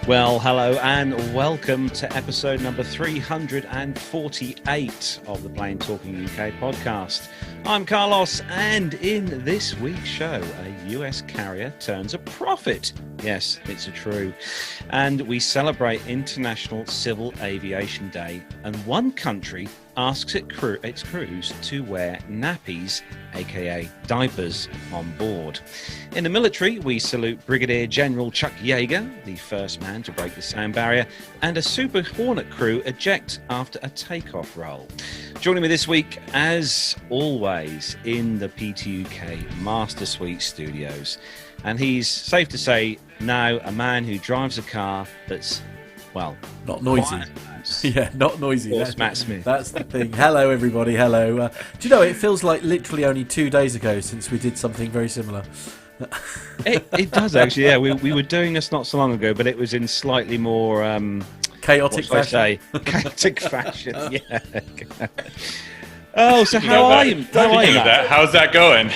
Well, hello and welcome to episode number 348 of the Plain Talking UK podcast. I'm Carlos, and in this week's show, a US carrier turns a profit. Yes, it's a true. And we celebrate International Civil Aviation Day, and one country asks its crews to wear nappies, aka diapers, on board. In the military, we salute Brigadier General Chuck Yeager, the first man to break the sound barrier, and a Super Hornet crew eject after a takeoff roll. Joining me this week, as always, in the PTUK Master Suite studios. And he's, safe to say, now a man who drives a car that's, well, not noisy. Yeah, not noisy. Matt Smith. That's the thing. Hello, everybody. Hello. Do you know, it feels like literally only 2 days ago since we did something very similar. It does, actually, yeah. We were doing this not so long ago, but it was in slightly more... chaotic fashion. Chaotic fashion, yeah. Oh, so how are you? How's that going?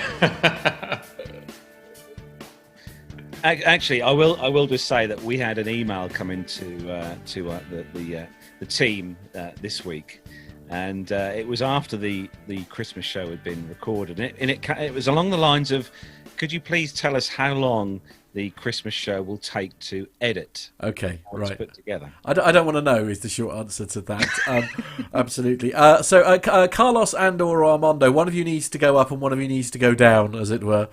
Actually, I will just say that we had an email come into the team this week, and it was after the Christmas show had been recorded, and it was along the lines of, could you please tell us how long the Christmas show will take to edit? Okay, right. Put together. I don't want to know is the short answer to that. Absolutely. So Carlos and/or Armando, one of you needs to go up and one of you needs to go down, as it were.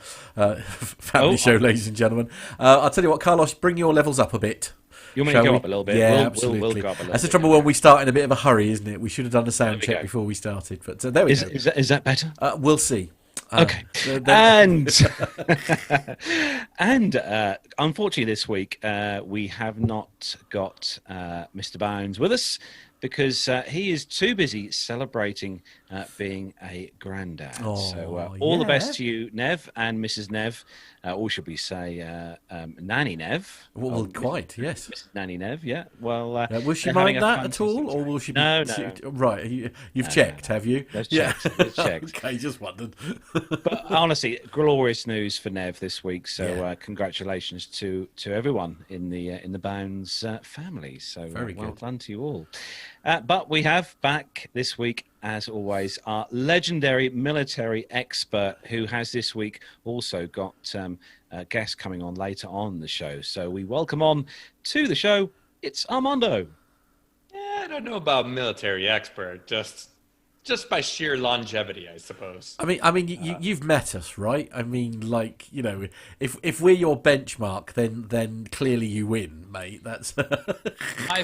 Family show, ladies and gentlemen. I'll tell you what, Carlos, bring your levels up a bit. You want me to go up a little bit? Yeah, absolutely. We'll go up a little That's the bit. trouble when we start in a bit of a hurry, isn't it? We should have done a sound check before we started. But there we go. Is that better? We'll see. Okay, and unfortunately this week we have not got Mr. Bounds with us because he is too busy celebrating being a granddad. So all the best to you, Nev, and Mrs. Nev, or should we say Nanny Nev? Well, quite, yes. Mrs. Nanny Nev, yeah. Well, will she mind that at all, or will she? No. Right, you've checked, have you? It's checked. Okay, just wondered. But honestly, glorious news for Nev this week. So congratulations to everyone in the Bounds family. So very well good. done to you all. But we have back this week, as always, our legendary military expert who has this week also got a guest coming on later on the show. So we welcome on to the show, it's Armando. Yeah, I don't know about military expert, just by sheer longevity, I suppose. I mean, you've met us, right? I mean, like, you know, if we're your benchmark, then clearly you win, mate. That's My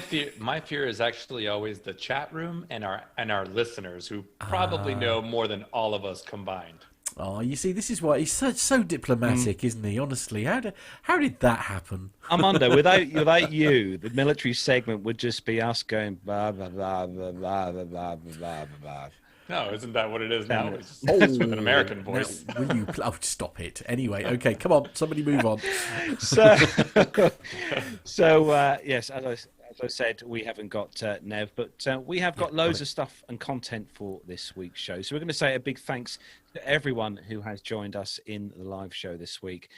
fear is actually always the chat room and our listeners, who probably know more than all of us combined. Oh, you see, this is why he's so diplomatic, isn't he? Honestly, how did that happen? Armando, without you, the military segment would just be us going blah blah blah blah blah blah blah blah blah. No, isn't that what it is now? It's just with an American voice. Now, will you? Oh, stop it. Anyway, okay, come on, somebody move on. So yes, as I said, we haven't got Nev, but we have got loads of stuff and content for this week's show. So we're going to say a big thanks to everyone who has joined us in the live show this week.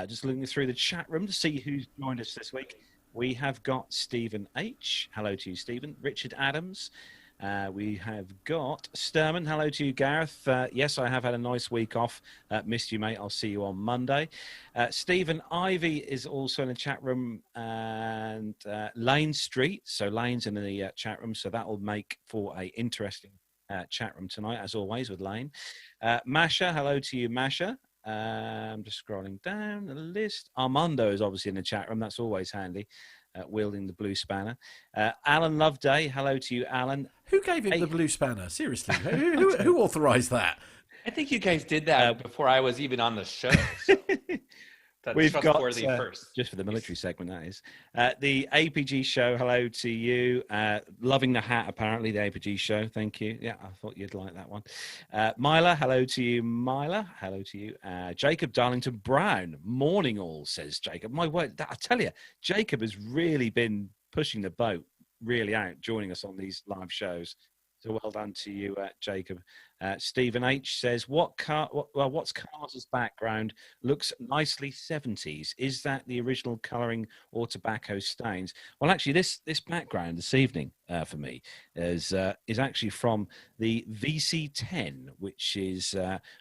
Just looking through the chat room to see who's joined us this week. We have got Stephen H. Hello to you, Stephen. Richard Adams. We have got Sturman. Hello to you, Gareth. Yes, I have had a nice week off. Missed you, mate. I'll see you on Monday. Stephen Ivy is also in the chat room, and Lane Street. So Lane's in the chat room, so that will make for a interesting chat room tonight, as always, with Lane. Masha, hello to you, Masha. I'm just scrolling down the list. Armando is obviously in the chat room. That's always handy. Wielding the blue spanner. Alan Loveday, hello to you, Alan. Who gave him the blue spanner? Seriously, who authorised that? I think you guys did that before I was even on the show. So. That's We've trustworthy got, first. just for the military segment, that is. The APG show, hello to you. Loving the hat, apparently, the APG show. Thank you. Yeah, I thought you'd like that one. Myla, hello to you. Myla, hello to you. Jacob Darlington Brown, morning all, says Jacob. My word, I tell you, Jacob has really been pushing the boat really out, joining us on these live shows. So well done to you, Jacob. Stephen H says, what's Carlos's background? Looks nicely 70s. Is that the original colouring or tobacco stains? Well, actually, this background this evening for me is actually from the VC-10, which is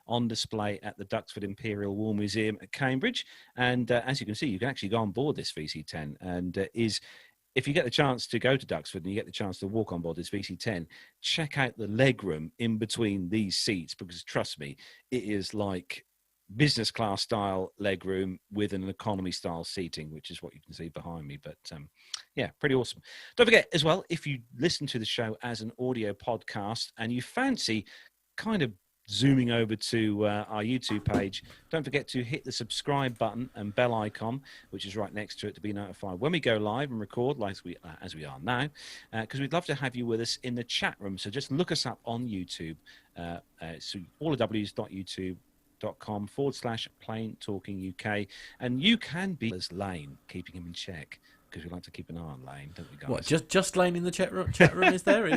on display at the Duxford Imperial War Museum at Cambridge. And as you can see, you can actually go on board this VC-10 and if you get the chance to go to Duxford and you get the chance to walk on board this VC-10, check out the legroom in between these seats, because trust me, it is like business class style legroom with an economy style seating, which is what you can see behind me. But yeah, pretty awesome. Don't forget as well, if you listen to the show as an audio podcast and you fancy kind of zooming over to our YouTube page, don't forget to hit the subscribe button and bell icon, which is right next to it, to be notified when we go live and record, like as we are now, because we'd love to have you with us in the chat room. So just look us up on YouTube. So allthews.youtube.com/Plain Talking UK, and you can be as Lane, keeping him in check, because we like to keep an eye on Lane, don't we, guys? What, just Lane in the chat room? Is there?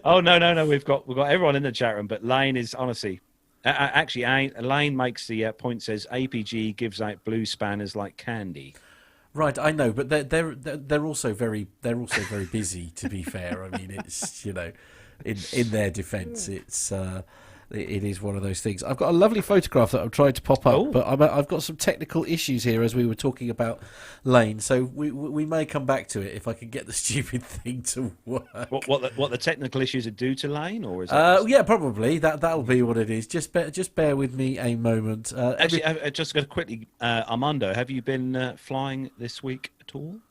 Oh no, we've got everyone in the chat room, but Lane is honestly, actually, Lane makes the point, says APG gives out blue spanners like candy. Right, I know, but they're also very busy. To be fair, I mean, it's, you know, in their defence, it is one of those things. I've got a lovely photograph that I'm trying to pop up, but I've got some technical issues here as we were talking about Lane, so we may come back to it if I can get the stupid thing to work. What the technical issues are due to Lane, or is that yeah, probably that'll be what it is. Just bear with me a moment. Actually, I just got to quickly, Armando, have you been flying this week at all?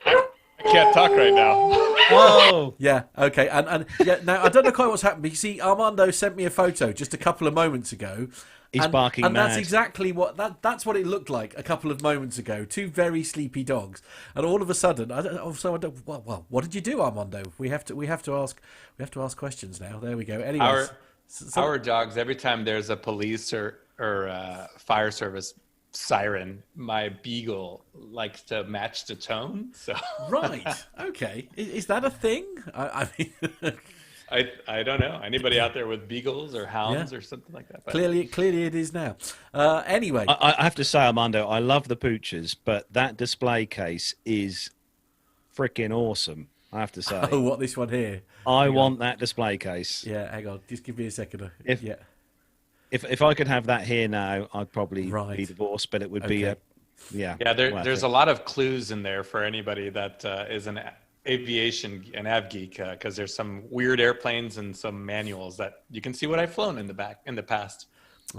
I can't talk right now. Oh, yeah, okay, and yeah. Now I don't know quite what's happened. You see, Armando sent me a photo just a couple of moments ago. He's barking and mad. That's exactly that's what it looked like a couple of moments ago. Two very sleepy dogs, and all of a sudden, well, what did you do, Armando? We have to ask questions now. There we go. Anyway, our dogs, every time there's a police or fire service siren, my beagle likes to match the tone. So right, okay, is that a thing? I mean, I don't know. Anybody out there with beagles or hounds or something like that? But clearly it is now. Anyway, I have to say, Armando, I love the pooches, but that display case is freaking awesome. I have to say. Oh, what, this one here? I want that display case. Yeah, hang on, just give me a second. If I could have that here now, I'd probably be divorced, but it would be there's a lot of clues in there for anybody that is an aviation and av geek, because there's some weird airplanes and some manuals that you can see what I've flown in the past.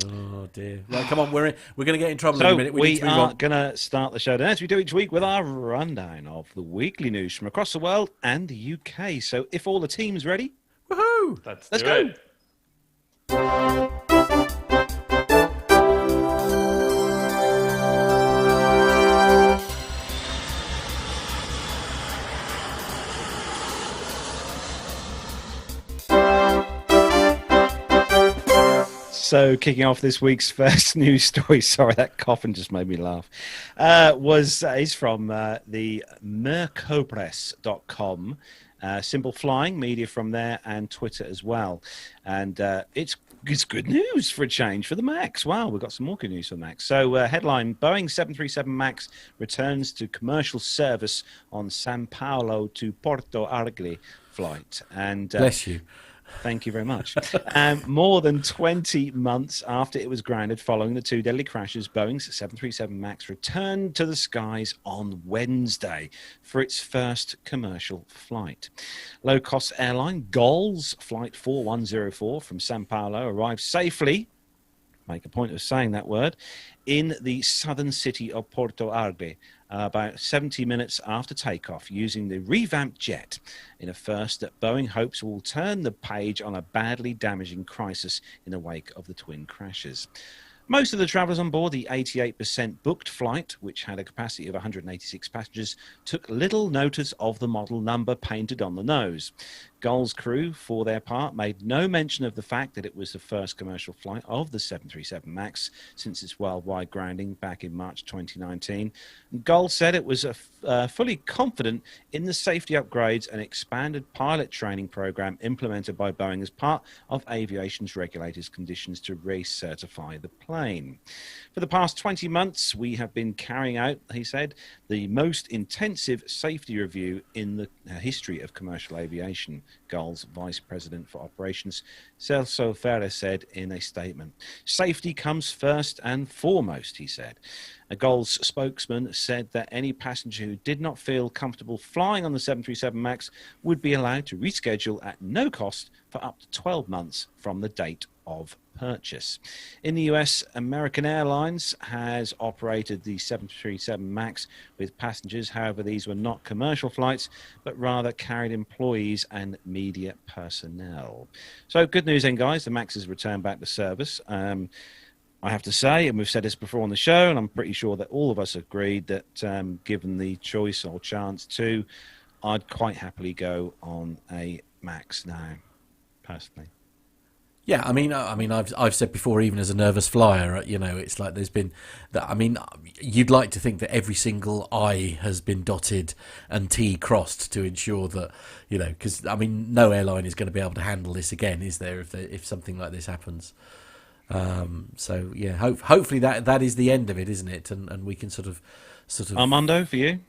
Oh dear! Right, come on, we're going to get in trouble in a minute. We are going to start the show, as we do each week, with our rundown of the weekly news from across the world and the UK. So, if all the team's ready, woohoo! Let's go. It. So, kicking off this week's first news story, sorry, that coughing just made me laugh, is from the mercopress.com, Simple Flying, media from there, and Twitter as well. And it's good news for a change for the MAX. Wow, we've got some more good news for the MAX. So, headline, Boeing 737 MAX returns to commercial service on San Paulo to Porto Alegre flight. And bless you. Thank you very much. More than 20 months after it was grounded following the two deadly crashes, Boeing's 737 MAX returned to the skies on Wednesday for its first commercial flight. Low-cost airline GOL's Flight 4104 from San Paulo arrived safely, make a point of saying that word, in the southern city of Porto Alegre about 70 minutes after takeoff, using the revamped jet in a first that Boeing hopes will turn the page on a badly damaging crisis in the wake of the twin crashes. Most of the travellers on board the 88% booked flight, which had a capacity of 186 passengers, took little notice of the model number painted on the nose. Gull's crew, for their part, made no mention of the fact that it was the first commercial flight of the 737 MAX since its worldwide grounding back in March 2019. Gull said it was fully confident in the safety upgrades and expanded pilot training program implemented by Boeing as part of aviation's regulators' conditions to recertify the plane. For the past 20 months, we have been carrying out, he said, the most intensive safety review in the history of commercial aviation, Gull's Vice President for Operations, Celso Ferreira, said in a statement. Safety comes first and foremost, he said. A Gull's spokesman said that any passenger who did not feel comfortable flying on the 737 MAX would be allowed to reschedule at no cost for up to 12 months from the date of purchase. In the US, American Airlines has operated the 737 MAX with passengers. However, these were not commercial flights, but rather carried employees and media personnel. So good news then, guys. The MAX has returned back to service. I have to say, and we've said this before on the show, and I'm pretty sure that all of us agreed that given the choice or chance to, I'd quite happily go on a MAX now, personally. Yeah, I mean, I've said before, even as a nervous flyer, it's like there's been that. I mean, you'd like to think that every single I has been dotted and T crossed to ensure that, because no airline is going to be able to handle this again, is there? If something like this happens. So yeah, hopefully that is the end of it, isn't it? And we can sort of. Armando, for you?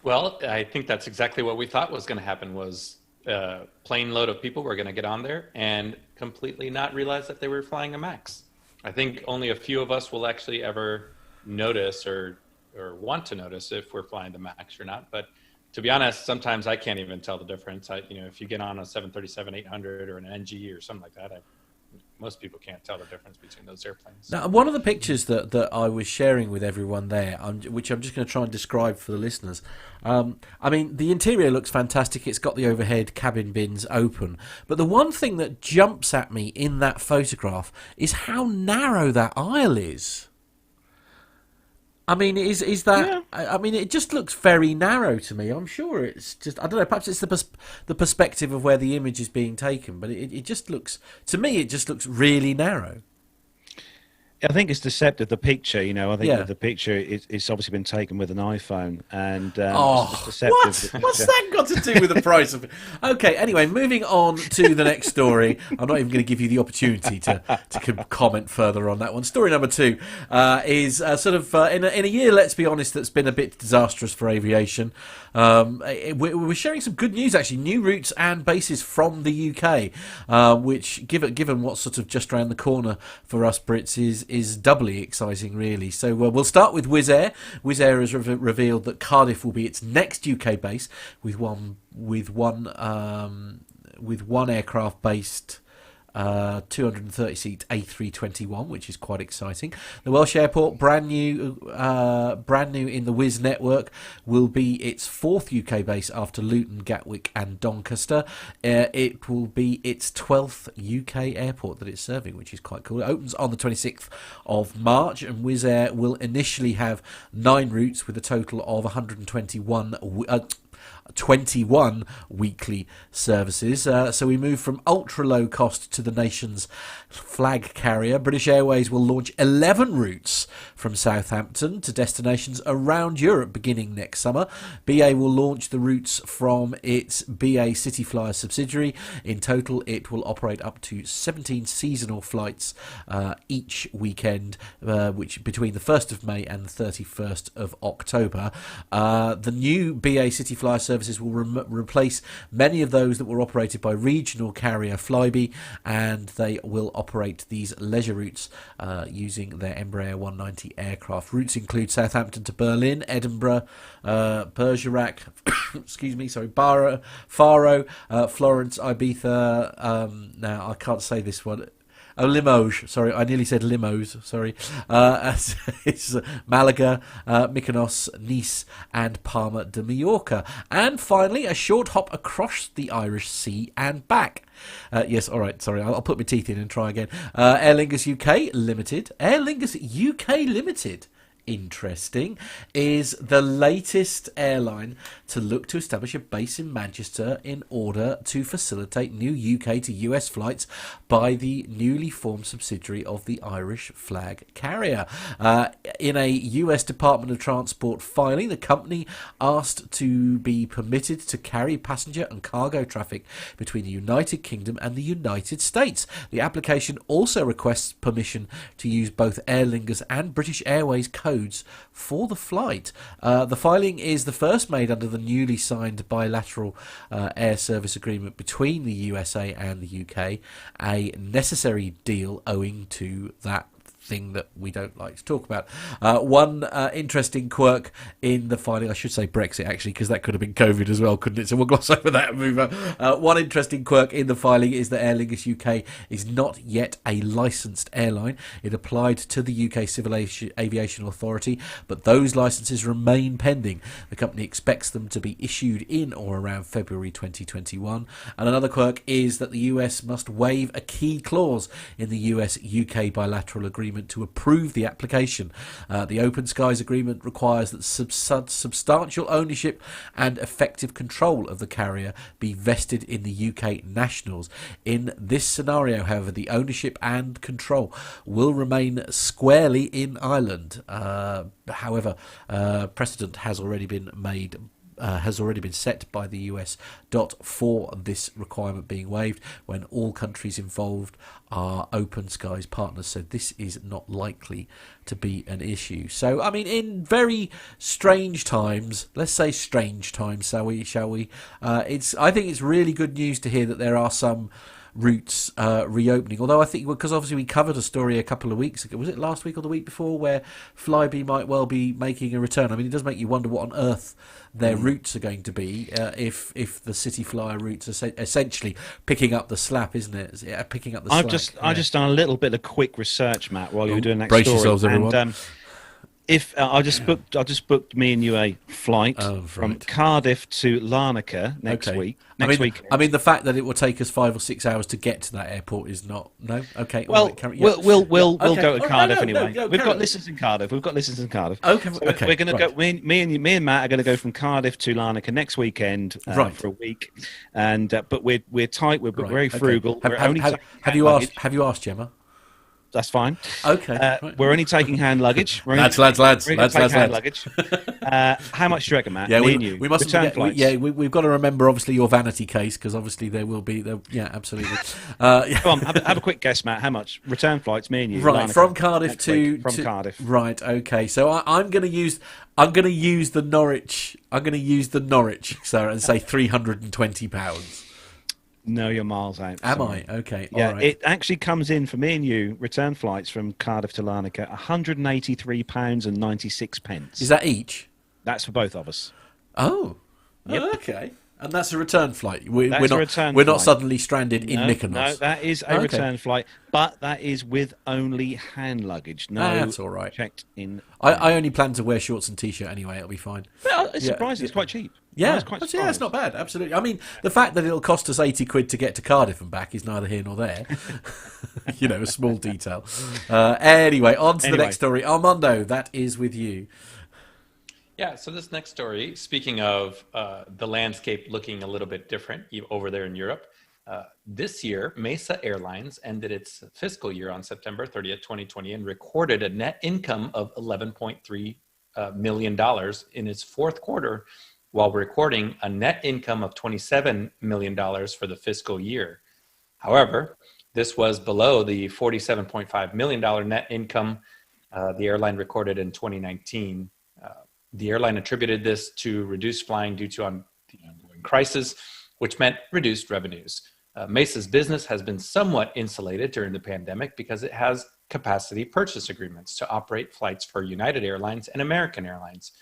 Well, I think that's exactly what we thought was going to happen. Was a plane load of people were going to get on there and completely not realize that they were flying a MAX. I think only a few of us will actually ever notice or want to notice if we're flying the MAX or not. But to be honest, sometimes I can't even tell the difference. If you get on a 737-800 or an NG or something like that, most people can't tell the difference between those airplanes. Now, one of the pictures that I was sharing with everyone there, which I'm just going to try and describe for the listeners. The interior looks fantastic. It's got the overhead cabin bins open. But the one thing that jumps at me in that photograph is how narrow that aisle is. Is that? Yeah. It just looks very narrow to me. I'm sure it's just. I don't know. Perhaps it's the perspective of where the image is being taken, but it just looks, to me, it just looks really narrow. I think it's deceptive, the picture. I think that the picture it's obviously been taken with an iPhone, and it's deceptive. What's that got to do with the price of it? Okay, anyway, moving on to the next story. I'm not even going to give you the opportunity to comment further on that one. Story number 2 is in a year, let's be honest, that's been a bit disastrous for aviation. We're sharing some good news, actually, new routes and bases from the UK, which, given what's sort of just around the corner for us Brits, is doubly exciting, really. So we'll start with Wizz Air. Wizz Air has revealed that Cardiff will be its next UK base, with one aircraft based 230-seat A321, which is quite exciting. The Welsh airport, brand new in the Wizz network, will be its 4th UK base after Luton, Gatwick and Doncaster. It will be its 12th UK airport that it's serving, which is quite cool. It opens on the 26th of March, and Wizz Air will initially have 9 routes with a total of 21 weekly services. So we move from ultra low cost to the nation's flag carrier. British Airways will launch 11 routes from Southampton to destinations around Europe beginning next summer. BA will launch the routes from its BA City Flyer subsidiary. In total, it will operate up to 17 seasonal flights each weekend, which between the 1st of May and the 31st of October. The new BA City Flyer services will replace many of those that were operated by regional carrier Flybe, and they will operate these leisure routes using their Embraer 190 aircraft. Routes include Southampton to Berlin, Edinburgh, Bergerac, Faro, Florence, Ibiza. Now I can't say this one. Oh, Limoges. Sorry, I nearly said Limos. Sorry. It's Malaga, Mykonos, Nice, and Palma de Mallorca. And finally, a short hop across the Irish Sea and back. Yes, all right. Sorry, I'll put my teeth in and try again. Aer Lingus UK Limited. Aer Lingus UK Limited interesting, is the latest airline to look to establish a base in Manchester in order to facilitate new UK to US flights by the newly formed subsidiary of the Irish flag carrier. In a US Department of Transport filing, the company asked to be permitted to carry passenger and cargo traffic between the United Kingdom and the United States. The application also requests permission to use both Aer Lingus and British Airways codes for the flight. The filing is the first made under the newly signed bilateral air service agreement between the USA and the UK, a necessary deal owing to that thing that we don't like to talk about. One interesting quirk in the filing, I should say Brexit actually, because that could have been COVID as well, couldn't it? So we'll gloss over that and move on. One interesting quirk in the filing is that Aer Lingus UK is not yet a licensed airline. It applied to the UK Civil Aviation Authority, but those licenses remain pending. The company expects them to be issued in or around February 2021. And another quirk is that the US must waive a key clause in the US-UK bilateral agreement to approve the application. The Open Skies Agreement requires that substantial ownership and effective control of the carrier be vested in the UK nationals. In this scenario, however, the ownership and control will remain squarely in Ireland. However, precedent has already been set by the US for this requirement being waived when all countries involved are Open Skies partners, so this is not likely to be an issue. So, I mean, in very strange times, let's say strange times, shall we? I think it's really good news to hear that there are some routes reopening, although I think, because obviously we covered a story a couple of weeks ago, was it last week or the week before, where Flybe might well be making a return. I mean, it does make you wonder what on earth their routes are going to be if the City Flyer routes are essentially picking up the slack, isn't it? Picking up the slack. I've just done a little bit of quick research, Matt, while you were doing that brace story. Yourselves, everyone. And, if I just booked me and you a flight from Cardiff to Larnaca next week. I mean, the fact that it will take us 5 or 6 hours to get to that airport is not okay. Well, we'll go to Cardiff anyway. We've got listeners listeners in Cardiff. Okay, so we're going to go. Me and Matt are going to go from Cardiff to Larnaca next weekend for a week, and but we're tight. We're very frugal. Have you asked Gemma? That's fine. Okay. We're only taking hand luggage. Lads. Hand luggage. How much do you reckon, Matt? Yeah, Me and you. We must. We've got to remember, obviously, your vanity case, because obviously there will be. Yeah, absolutely. Come on, have a quick guess, Matt. How much return flights? Me and you. Right, from Cardiff to Cardiff. Right. Okay. So I'm going to use the Norwich. I'm going to use the Norwich, sir, and say £320. No, you're miles out. Am I? Okay. Yeah, all right. It actually comes in for me and you, return flights from Cardiff to Larnaca, £183.96. Is that each? That's for both of us. Oh. Yep. Oh, okay. And that's a return flight. We're not suddenly stranded in Mykonos. No, that is a return flight, but that is with only hand luggage. No, that's all right. Checked in. I only plan to wear shorts and t-shirt anyway. It'll be fine. It's surprising. It's quite cheap. Yeah, it's not bad. Absolutely. I mean, the fact that it'll cost us £80 to get to Cardiff and back is neither here nor there. A small detail. Anyway, on to the next story. Armando, that is with you. Yeah, so this next story, speaking of the landscape looking a little bit different over there in Europe, this year, MESA Airlines ended its fiscal year on September 30th, 2020, and recorded a net income of $11.3 million in its fourth quarter, while recording a net income of $27 million for the fiscal year. However, this was below the $47.5 million net income the airline recorded in 2019. The airline attributed this to reduced flying due to the ongoing crisis, which meant reduced revenues. MESA's business has been somewhat insulated during the pandemic because it has capacity purchase agreements to operate flights for United Airlines and American Airlines,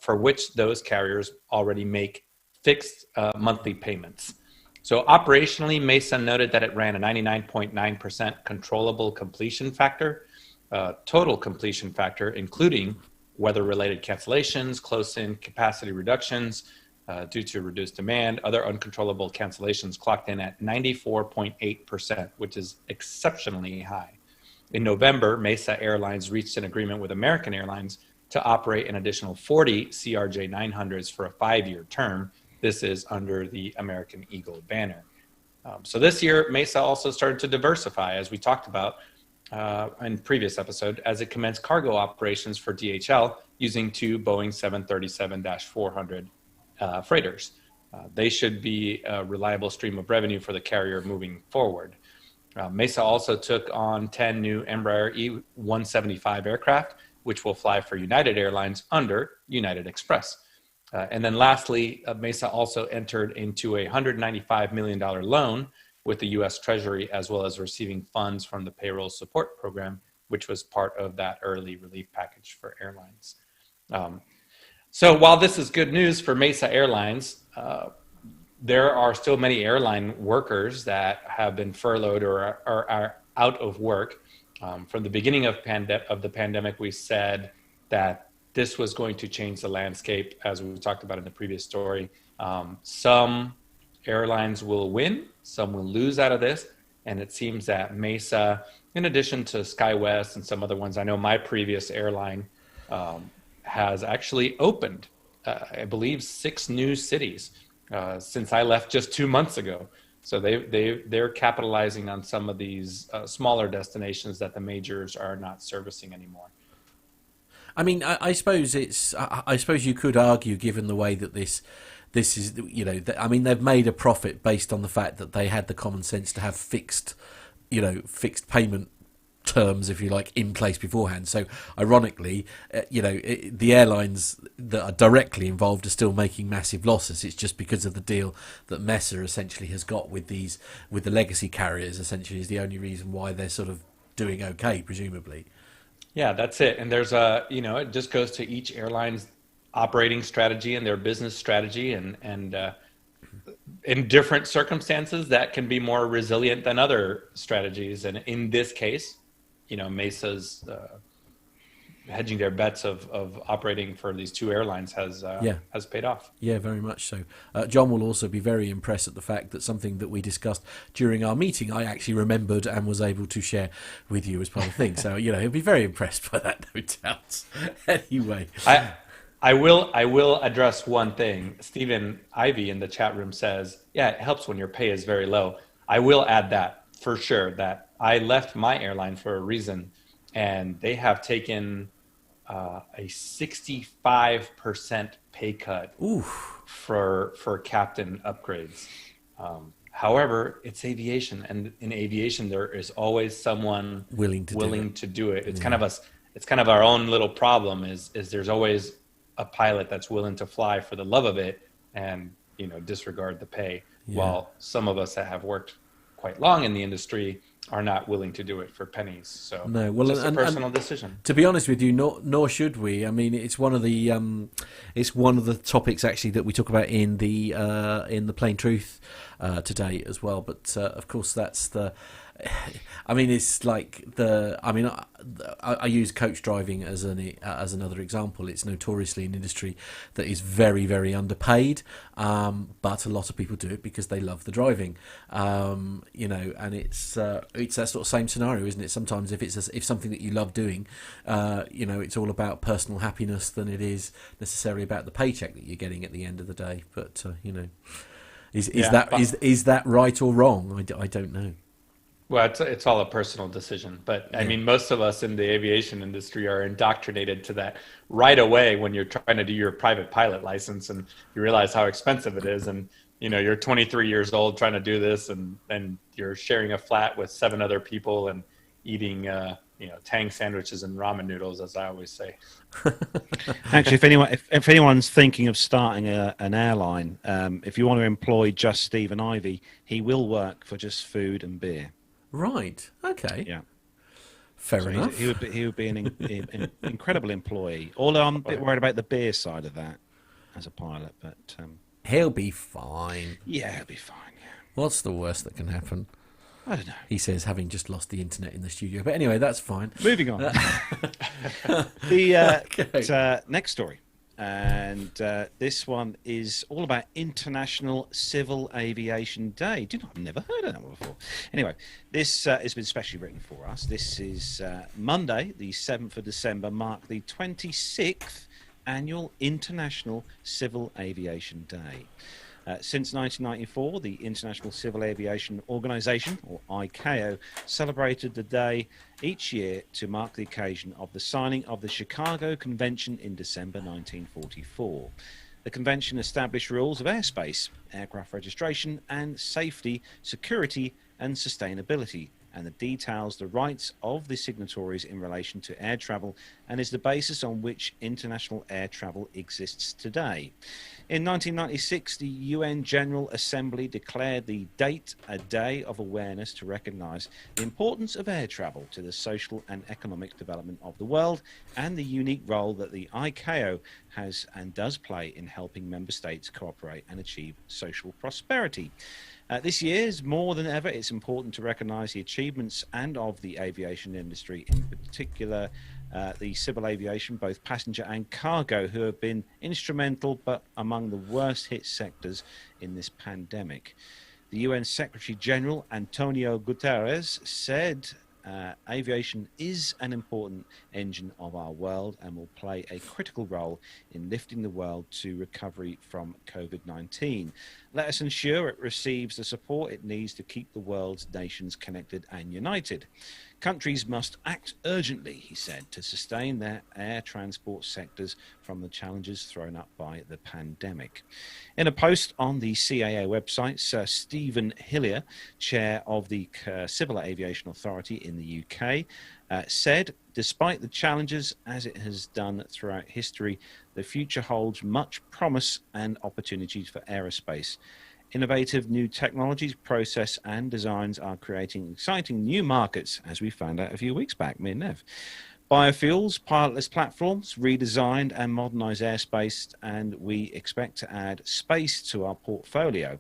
for which those carriers already make fixed monthly payments. So operationally, MESA noted that it ran a 99.9% controllable completion factor, total completion factor, including weather-related cancellations, close-in capacity reductions due to reduced demand. Other uncontrollable cancellations clocked in at 94.8%, which is exceptionally high. In November, MESA Airlines reached an agreement with American Airlines to operate an additional 40 CRJ-900s for a 5-year term. This is under the American Eagle banner. So this year, MESA also started to diversify, as we talked about in previous episode, as it commenced cargo operations for DHL using 2 Boeing 737-400 freighters. They should be a reliable stream of revenue for the carrier moving forward. MESA also took on 10 new Embraer E175 aircraft, which will fly for United Airlines under United Express. And then lastly, MESA also entered into a $195 million loan with the U.S. Treasury, as well as receiving funds from the Payroll Support Program, which was part of that early relief package for airlines. So while this is good news for MESA Airlines, there are still many airline workers that have been furloughed or are out of work. From the beginning of the pandemic, we said that this was going to change the landscape, as we talked about in the previous story. Some airlines will win, some will lose out of this. And it seems that MESA, in addition to SkyWest and some other ones, I know my previous airline has actually opened, I believe, 6 new cities since I left just 2 months ago. So they're capitalizing on some of these smaller destinations that the majors are not servicing anymore. I mean, I suppose I suppose you could argue, given the way that this is, you know, I mean, they've made a profit based on the fact that they had the common sense to have fixed payment terms, if you like, in place beforehand. So ironically, the airlines that are directly involved are still making massive losses. It's just because of the deal that MESA essentially has got with the legacy carriers, essentially, is the only reason why they're sort of doing okay, presumably. Yeah, that's it. And there's it just goes to each airline's operating strategy and their business strategy, and in different circumstances that can be more resilient than other strategies. And in this case, MESA's hedging their bets of operating for these 2 airlines has paid off. Yeah, very much so. John will also be very impressed at the fact that something that we discussed during our meeting, I actually remembered and was able to share with you as part of the thing. So, he'll be very impressed by that, no doubt. Anyway. I will address one thing. Stephen Ivy in the chat room says, yeah, it helps when your pay is very low. I will add that for sure, that I left my airline for a reason, and they have taken a 65% pay cut for captain upgrades. However, it's aviation, and in aviation there is always someone willing to do it. It's kind of our own little problem is there's always a pilot that's willing to fly for the love of it and disregard the pay, while some of us that have worked quite long in the industry are not willing to do it for pennies. So no, well, it's a personal decision. To be honest with you, nor should we. I mean, it's one of the topics actually that we talk about in the Plain Truth today as well. But of course, that's the. I mean, it's like I use coach driving as another example. It's notoriously an industry that is very, very underpaid, but a lot of people do it because they love the driving. And it's that sort of same scenario, isn't it? Sometimes if something that you love doing, it's all about personal happiness than it is necessarily about the paycheck that you're getting at the end of the day. But is that right or wrong? I don't know. Well, it's all a personal decision, but I mean, most of us in the aviation industry are indoctrinated to that right away when you're trying to do your private pilot license and you realize how expensive it is. And, you're 23 years old trying to do this and you're sharing a flat with 7 other people and eating, Tang sandwiches and ramen noodles, as I always say. Actually, if anyone's thinking of starting an airline, if you want to employ just Stephen Ivy, he will work for just food and beer. Right. Okay. Yeah. Fair enough. He would be an incredible employee. Although I'm a bit worried about the beer side of that as a pilot, but he'll be fine. Yeah, he'll be fine. Yeah. What's the worst that can happen? I don't know. He says, having just lost the internet in the studio. But anyway, that's fine. Moving on. The next story and this one is all about International Civil Aviation Day. I've never heard of that one before. Anyway, this has been specially written for us. This is Monday, the 7th of December, mark the 26th annual International Civil Aviation Day. Since 1994, the International Civil Aviation Organization, or ICAO, celebrated the day each year to mark the occasion of the signing of the Chicago Convention in December 1944. The convention established rules of airspace, aircraft registration, and safety, security, and sustainability, and it details the rights of the signatories in relation to air travel and is the basis on which international air travel exists today. In 1996, the UN General Assembly declared the date a day of awareness to recognise the importance of air travel to the social and economic development of the world and the unique role that the ICAO has and does play in helping member states cooperate and achieve social prosperity. This year, more than ever, it's important to recognise the achievements and of the aviation industry, in particular the civil aviation, both passenger and cargo, who have been instrumental but among the worst hit sectors in this pandemic. The UN Secretary General Antonio Guterres said aviation is an important engine of our world and will play a critical role in lifting the world to recovery from COVID-19. Let us ensure it receives the support it needs to keep the world's nations connected and united. Countries must act urgently, he said, to sustain their air transport sectors from the challenges thrown up by the pandemic. In a post on the CAA website, Sir Stephen Hillier, chair of the Civil Aviation Authority in the UK, said, despite the challenges as it has done throughout history, the future holds much promise and opportunities for aerospace. Innovative new technologies, process and designs are creating exciting new markets, as we found out a few weeks back, me and Nev. Biofuels, pilotless platforms, redesigned and modernised airspace, and we expect to add space to our portfolio.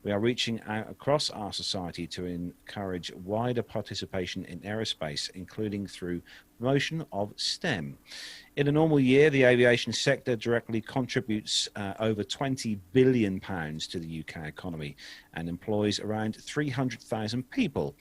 We are reaching out across our society to encourage wider participation in aerospace, including through promotion of STEM. In a normal year, the aviation sector directly contributes over £20 billion to the UK economy and employs around 300,000 people.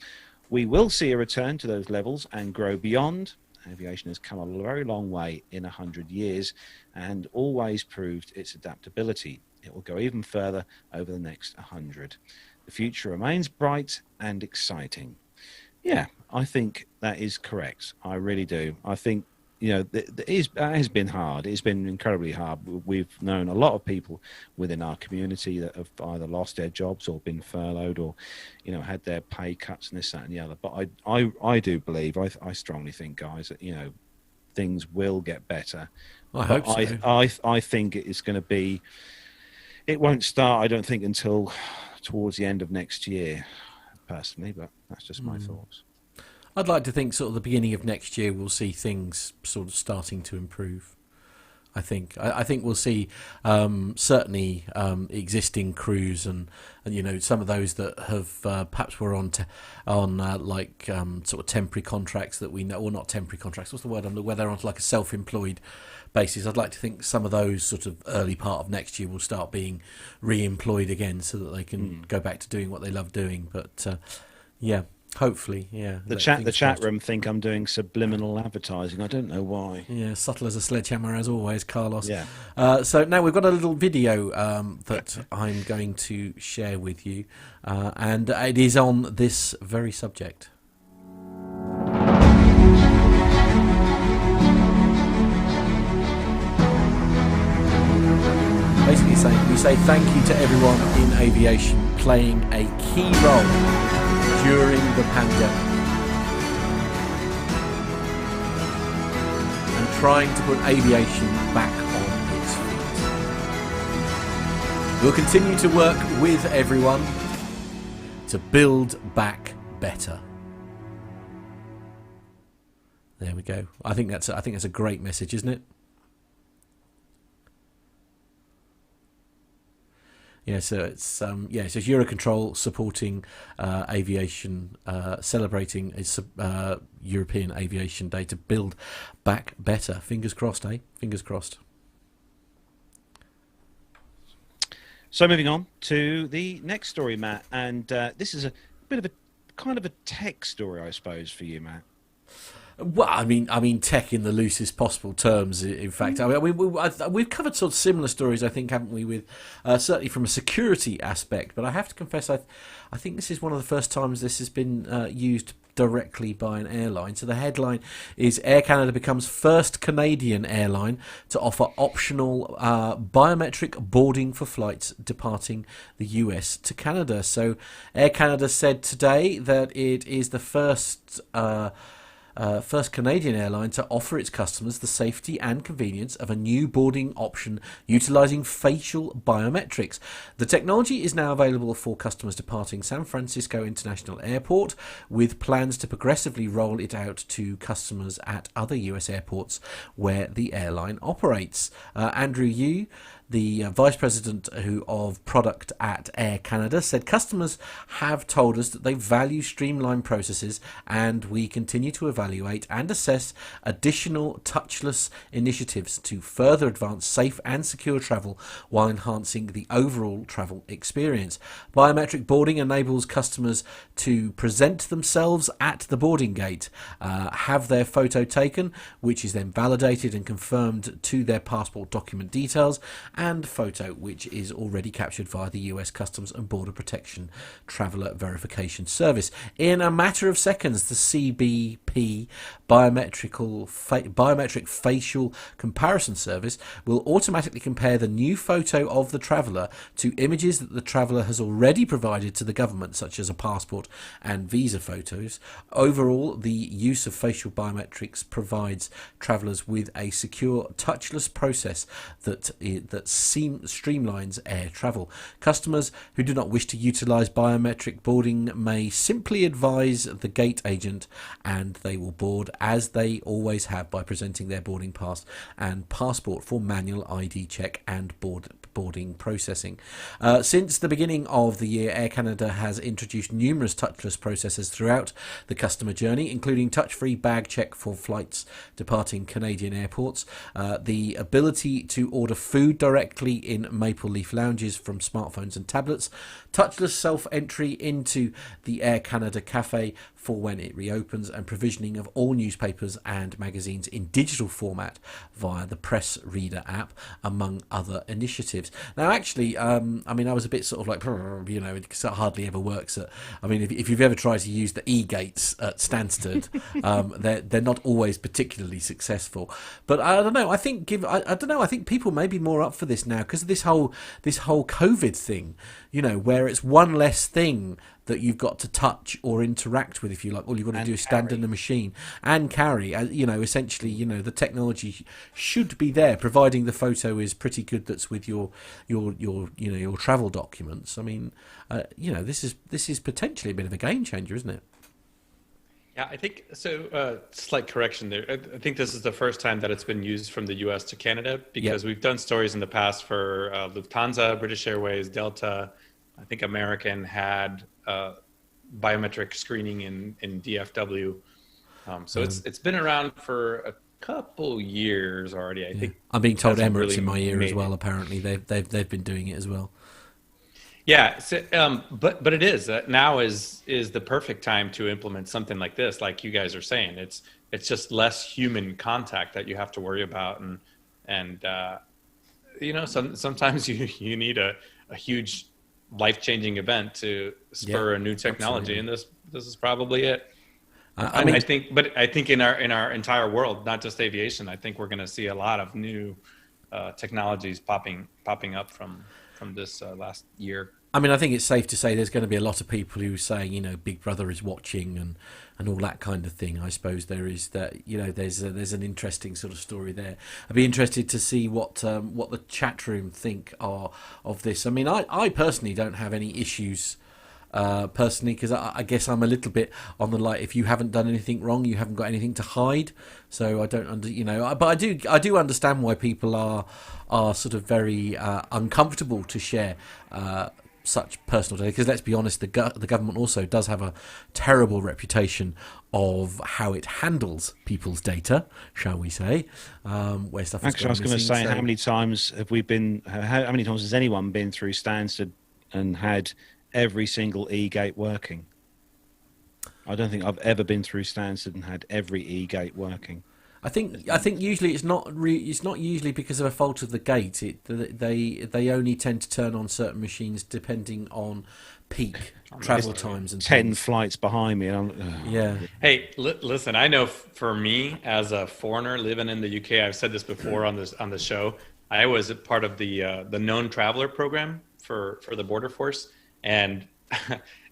We will see a return to those levels and grow beyond. Aviation has come a very long way in 100 years and always proved its adaptability. It will go even further over the next 100. The future remains bright and exciting. Yeah, I think that is correct. I really do. I think, you know, it has been hard. It's been incredibly hard. We've known a lot of people within our community that have either lost their jobs or been furloughed or, you know, had their pay cuts and this, that and the other. But I do believe, I strongly think, guys, that, you know, things will get better. I hope so. I think it's going to be, it won't start, I don't think, until towards the end of next year, personally, but that's just my thoughts. I'd like to think sort of the beginning of next year we'll see things sort of starting to improve. I think we'll see certainly existing crews and you know, some of those that have perhaps were on sort of temporary contracts that we know, or not temporary contracts, what's the word, where they're on like a self-employed basis. I'd like to think some of those sort of early part of next year will start being re-employed again so that they can go back to doing what they love doing. But yeah. Hopefully, yeah. The chat room think I'm doing subliminal advertising. I don't know why. Yeah, subtle as a sledgehammer as always, Carlos. Yeah. So now we've got a little video that I'm going to share with you, and it is on this very subject. Basically saying, we say thank you to everyone in aviation playing a key role during the pandemic and trying to put aviation back on its feet. We'll continue to work with everyone to build back better. There we go. I think that's a great message, isn't it? Yeah, so it's so Eurocontrol supporting aviation, celebrating its European Aviation Day to build back better. Fingers crossed, eh? Fingers crossed. So moving on to the next story, Matt, and this is a bit of a kind of a tech story, I suppose, for you, Matt. Well, I mean, tech in the loosest possible terms. In fact, we've covered sort of similar stories, I think, haven't we? With certainly from a security aspect, but I have to confess, I think this is one of the first times this has been used directly by an airline. So the headline is Air Canada becomes first Canadian airline to offer optional biometric boarding for flights departing the US to Canada. So Air Canada said today that it is the first Canadian airline to offer its customers the safety and convenience of a new boarding option utilising facial biometrics. The technology is now available for customers departing San Francisco International Airport, with plans to progressively roll it out to customers at other US airports where the airline operates. Andrew Yu, the Vice President of Product at Air Canada, said customers have told us that they value streamlined processes, and we continue to evaluate and assess additional touchless initiatives to further advance safe and secure travel while enhancing the overall travel experience. Biometric boarding enables customers to present themselves at the boarding gate, have their photo taken, which is then validated and confirmed to their passport document details, and photo which is already captured via the US Customs and Border Protection Traveller Verification Service. In a matter of seconds, the CBP biometric facial comparison service will automatically compare the new photo of the traveller to images that the traveller has already provided to the government, such as a passport and visa photos. Overall, the use of facial biometrics provides travellers with a secure, touchless process that streamlines air travel. Customers who do not wish to utilise biometric boarding may simply advise the gate agent, and they will board as they always have by presenting their boarding pass and passport for manual ID check and boarding processing. Since the beginning of the year, Air Canada has introduced numerous touchless processes throughout the customer journey, including touch-free bag check for flights departing Canadian airports, the ability to order food directly in Maple Leaf lounges from smartphones and tablets, touchless self-entry into the Air Canada Cafe for when it reopens, and provisioning of all newspapers and magazines in digital format via the Press Reader app, among other initiatives. Now, actually, I was a bit sort of like, because it hardly ever works. If you've ever tried to use the e-gates at Stansted, they're not always particularly successful. But I don't know. I think I think people may be more up for this now because of this whole COVID thing. Where it's one less thing that you've got to touch or interact with, if you like. All you've got to do is stand in the machine and carry. Essentially, the technology should be there, providing the photo is pretty good. That's with your travel documents. This is potentially a bit of a game changer, isn't it? Yeah, I think so. Slight correction there. I think this is the first time that it's been used from the U.S. to Canada, because we've done stories in the past for Lufthansa, British Airways, Delta. I think American had biometric screening in DFW. It's been around for a couple years already. I think I'm being told Emirates really in my ear as well. Apparently, they've been doing it as well. Yeah, so, but it is now is the perfect time to implement something like this, like you guys are saying. It's just less human contact that you have to worry about, and sometimes you need a huge life-changing event to spur a new technology, absolutely. And this is probably it. I think in our entire world, not just aviation, I think we're going to see a lot of new technologies popping up from this last year. I think it's safe to say there's going to be a lot of people who say, Big Brother is watching and all that kind of thing. I suppose there is that, there's an interesting sort of story there. I'd be interested to see what the chat room think of this. I personally don't have any issues because I guess I'm a little bit on the if you haven't done anything wrong, you haven't got anything to hide. So I don't but I do understand why people are sort of very uncomfortable to share such personal data, because let's be honest, the government also does have a terrible reputation of how it handles people's data, shall we say, where stuff is actually, I was going to say, how many times have we been? How many times has anyone been through Stansted and had every single e-gate working? I don't think I've ever been through Stansted and had every e-gate working. I think usually it's not usually because of a fault of the gate. They only tend to turn on certain machines depending on peak travel times and 10 things. flights behind me. And Yeah. Hey, listen, I know for me as a foreigner living in the UK, I've said this before on the show. I was a part of the known traveler program for the border force, and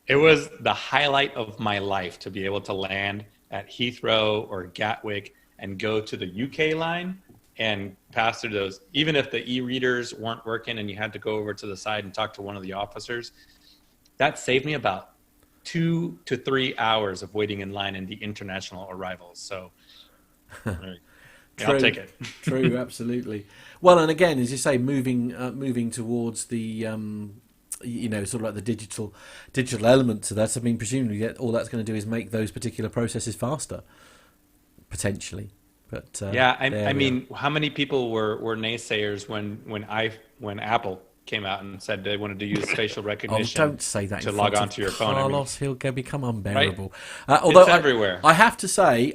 it was the highlight of my life to be able to land at Heathrow or Gatwick and go to the UK line and pass through those, even if the e-readers weren't working and you had to go over to the side and talk to one of the officers. That saved me about 2 to 3 hours of waiting in line in the international arrivals. So I'll take it. True, absolutely. Well, and again, as you say, moving towards the sort of like the digital element to that. I mean, presumably all that's going to do is make those particular processes faster, potentially. But yeah, I mean, how many people were naysayers when Apple came out and said they wanted to use facial recognition? Don't say that to log onto your phone. Carlos, he'll become unbearable. Right? Although it's everywhere. I have to say,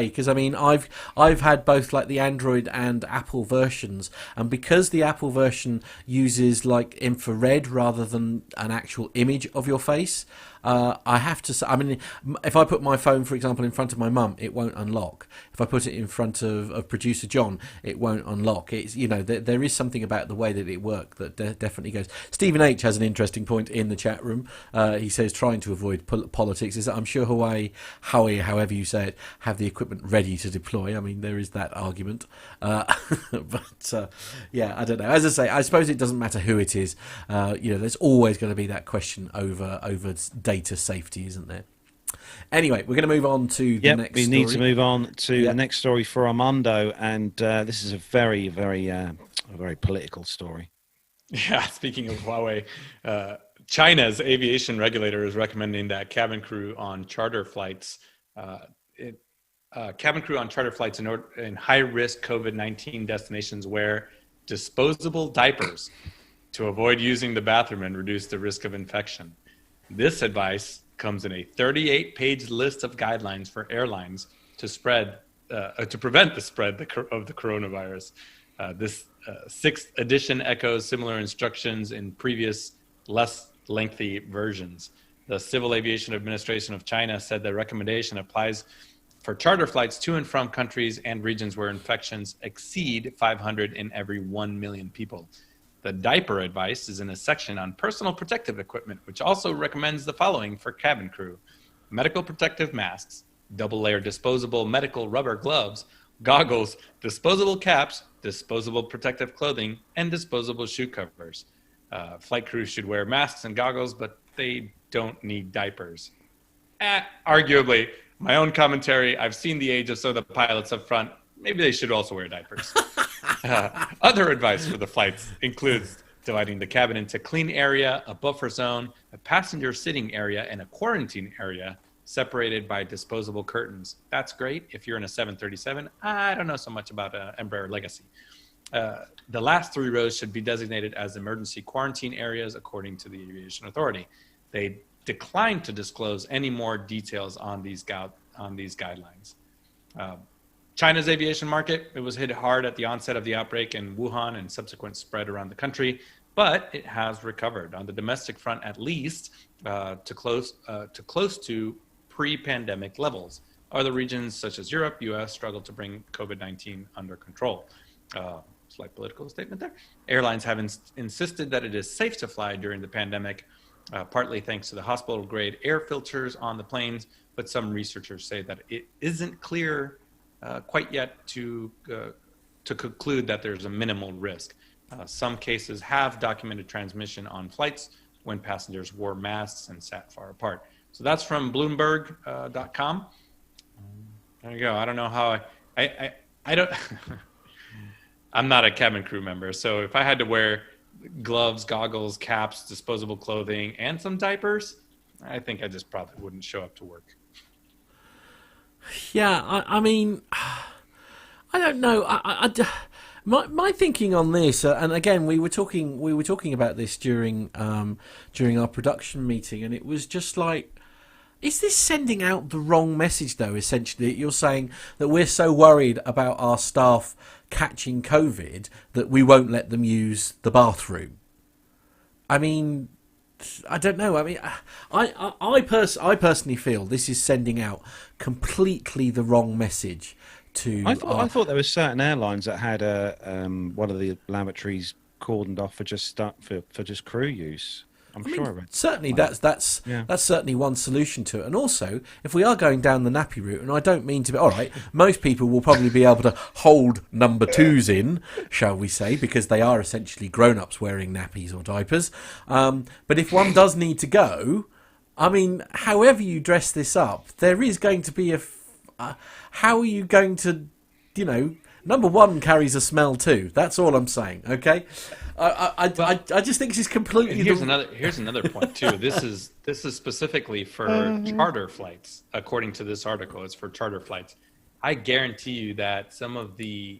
because I mean, I've had both like the Android and Apple versions, and because the Apple version uses like infrared rather than an actual image of your face, I have to say, I mean, if I put my phone, for example, in front of my mum, it won't unlock. If I put it in front of producer John, it won't unlock. It's, there is something about the way that it works that definitely goes. Stephen H has an interesting point in the chat room. He says trying to avoid politics is that I'm sure Howie, however you say it, have the equipment ready to deploy. I mean, there is that argument. But yeah, I don't know. As I say, I suppose it doesn't matter who it is. There's always going to be that question over data safety, isn't there? Anyway, we're going to move on to the next story. We need to move on to the next story for Armando, and this is a very, very, very political story. Yeah, speaking of Huawei, China's aviation regulator is recommending that cabin crew on charter flights, in high-risk COVID-19 destinations wear disposable diapers to avoid using the bathroom and reduce the risk of infection. This advice comes in a 38-page list of guidelines for airlines to prevent the spread of the coronavirus. This sixth edition echoes similar instructions in previous, less lengthy versions. The Civil Aviation Administration of China said the recommendation applies for charter flights to and from countries and regions where infections exceed 500 in every 1 million people. The diaper advice is in a section on personal protective equipment, which also recommends the following for cabin crew: medical protective masks, double-layer disposable medical rubber gloves, goggles, disposable caps, disposable protective clothing, and disposable shoe covers. Flight crews should wear masks and goggles, but they don't need diapers. Arguably, my own commentary, I've seen the age of some of the pilots up front. Maybe they should also wear diapers. Other advice for the flights includes dividing the cabin into clean area, a buffer zone, a passenger sitting area, and a quarantine area separated by disposable curtains. That's great if you're in a 737. I don't know so much about Embraer Legacy. The last 3 rows should be designated as emergency quarantine areas according to the Aviation Authority. They declined to disclose any more details on these guidelines. China's aviation market, it was hit hard at the onset of the outbreak in Wuhan and subsequent spread around the country, but it has recovered on the domestic front, at least to close to pre-pandemic levels. Other regions such as Europe, US struggle to bring COVID-19 under control. Slight political statement there. Airlines have insisted that it is safe to fly during the pandemic, partly thanks to the hospital-grade air filters on the planes, but some researchers say that it isn't clear quite yet to conclude that there's a minimal risk. Some cases have documented transmission on flights when passengers wore masks and sat far apart. So that's from Bloomberg.com. There you go. I don't know how I don't. I'm not a cabin crew member, so if I had to wear gloves, goggles, caps, disposable clothing, and some diapers, I think I just probably wouldn't show up to work. Yeah, I mean, I don't know. My thinking on this, and again, we were talking about this during our production meeting, and it was just like, is this sending out the wrong message, though? Essentially, you're saying that we're so worried about our staff catching COVID that we won't let them use the bathroom. I mean, I don't know. I mean, I personally feel this is sending out completely the wrong message. I thought there were certain airlines that had one of the lavatories cordoned off for just crew use. I read certainly that's certainly one solution to it. And also, if we are going down the nappy route, and I don't mean to be all right, most people will probably be able to hold number twos in, shall we say, because they are essentially grown-ups wearing nappies or diapers. But if one does need to go, I mean, however you dress this up, there is going to be how are you going to, number one carries a smell too. That's all I'm saying. Okay, I just think this is completely. Here's another point too. This is specifically for charter flights. According to this article, it's for charter flights. I guarantee you that some of the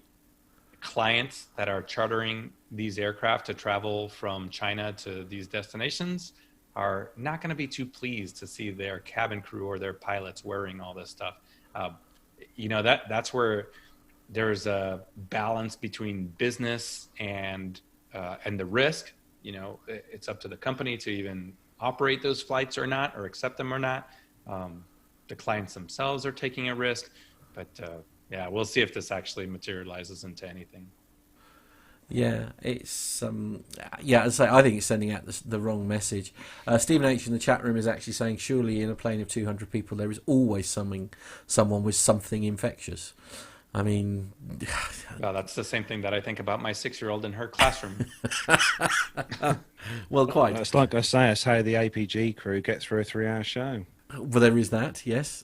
clients that are chartering these aircraft to travel from China to these destinations are not going to be too pleased to see their cabin crew or their pilots wearing all this stuff. That's where there's a balance between business and the risk. It's up to the company to even operate those flights or not, or accept them or not. The clients themselves are taking a risk, but we'll see if this actually materializes into anything. Yeah, it's as I say, I think it's sending out the wrong message. Stephen H in the chat room is actually saying, surely in a plane of 200 people there is always someone with something infectious. I mean, well, that's the same thing that I think about my 6-year-old in her classroom. Well, quite. It's like I say, it's how the APG crew get through a 3-hour show. Well, there is that, yes.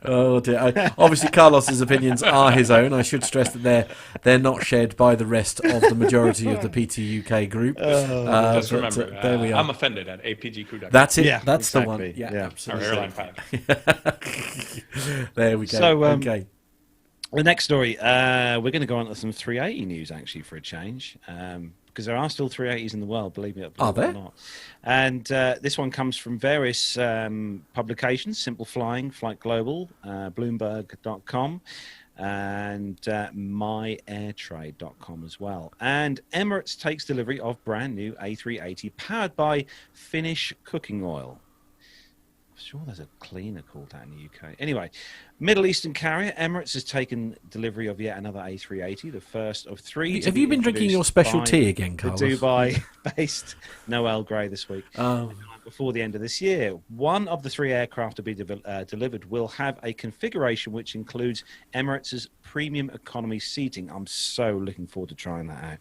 Oh dear. Obviously, Carlos's opinions are his own. I should stress that they're not shared by the rest of the majority of the PT UK group. Just remember, there we are. I'm offended at APGcrew.com. That's it. Yeah, that's exactly. The one. Yeah, absolutely. Our airline pilot. There we go. So, okay. The next story, we're going to go on to some 380 news, actually, for a change. Because there are still 380s in the world, believe me or not. And this one comes from various publications: Simple Flying, Flight Global, Bloomberg.com, and MyAirTrade.com as well. And Emirates takes delivery of brand new A380 powered by Finnish cooking oil. I'm sure there's a cleaner called that in the UK. Anyway, Middle Eastern carrier Emirates has taken delivery of yet another A380, the first of three. Have you been drinking your special tea again, Carlos? The Dubai-based Noel Grey this week. Before the end of this year. One of the 3 aircraft to be delivered will have a configuration which includes Emirates' premium economy seating. I'm so looking forward to trying that out.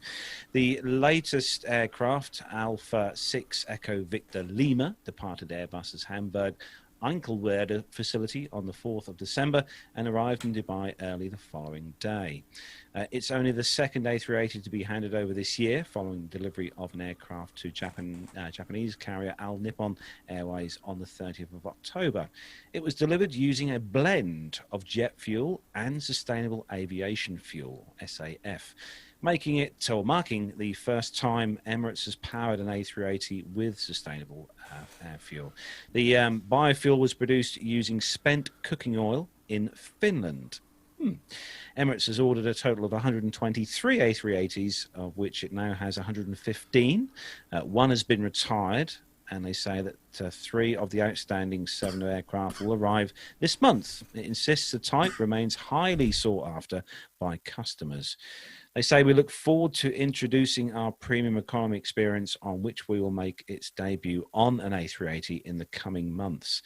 The latest aircraft, Alpha 6 Echo Victor Lima, departed Airbus's Hamburg Enkhuizen facility on the 4th of December and arrived in Dubai early the following day. It's only the second A380 to be handed over this year, following delivery of an aircraft to Japanese carrier All Nippon Airways on the 30th of October. It was delivered using a blend of jet fuel and sustainable aviation fuel, SAF, marking the first time Emirates has powered an A380 with sustainable air fuel. The biofuel was produced using spent cooking oil in Finland. Emirates has ordered a total of 123 A380s, of which it now has 115. One has been retired, and they say that 3 of the outstanding 7 aircraft will arrive this month. It insists the type remains highly sought after by customers. They say, we look forward to introducing our premium economy experience, on which we will make its debut on an A380 in the coming months,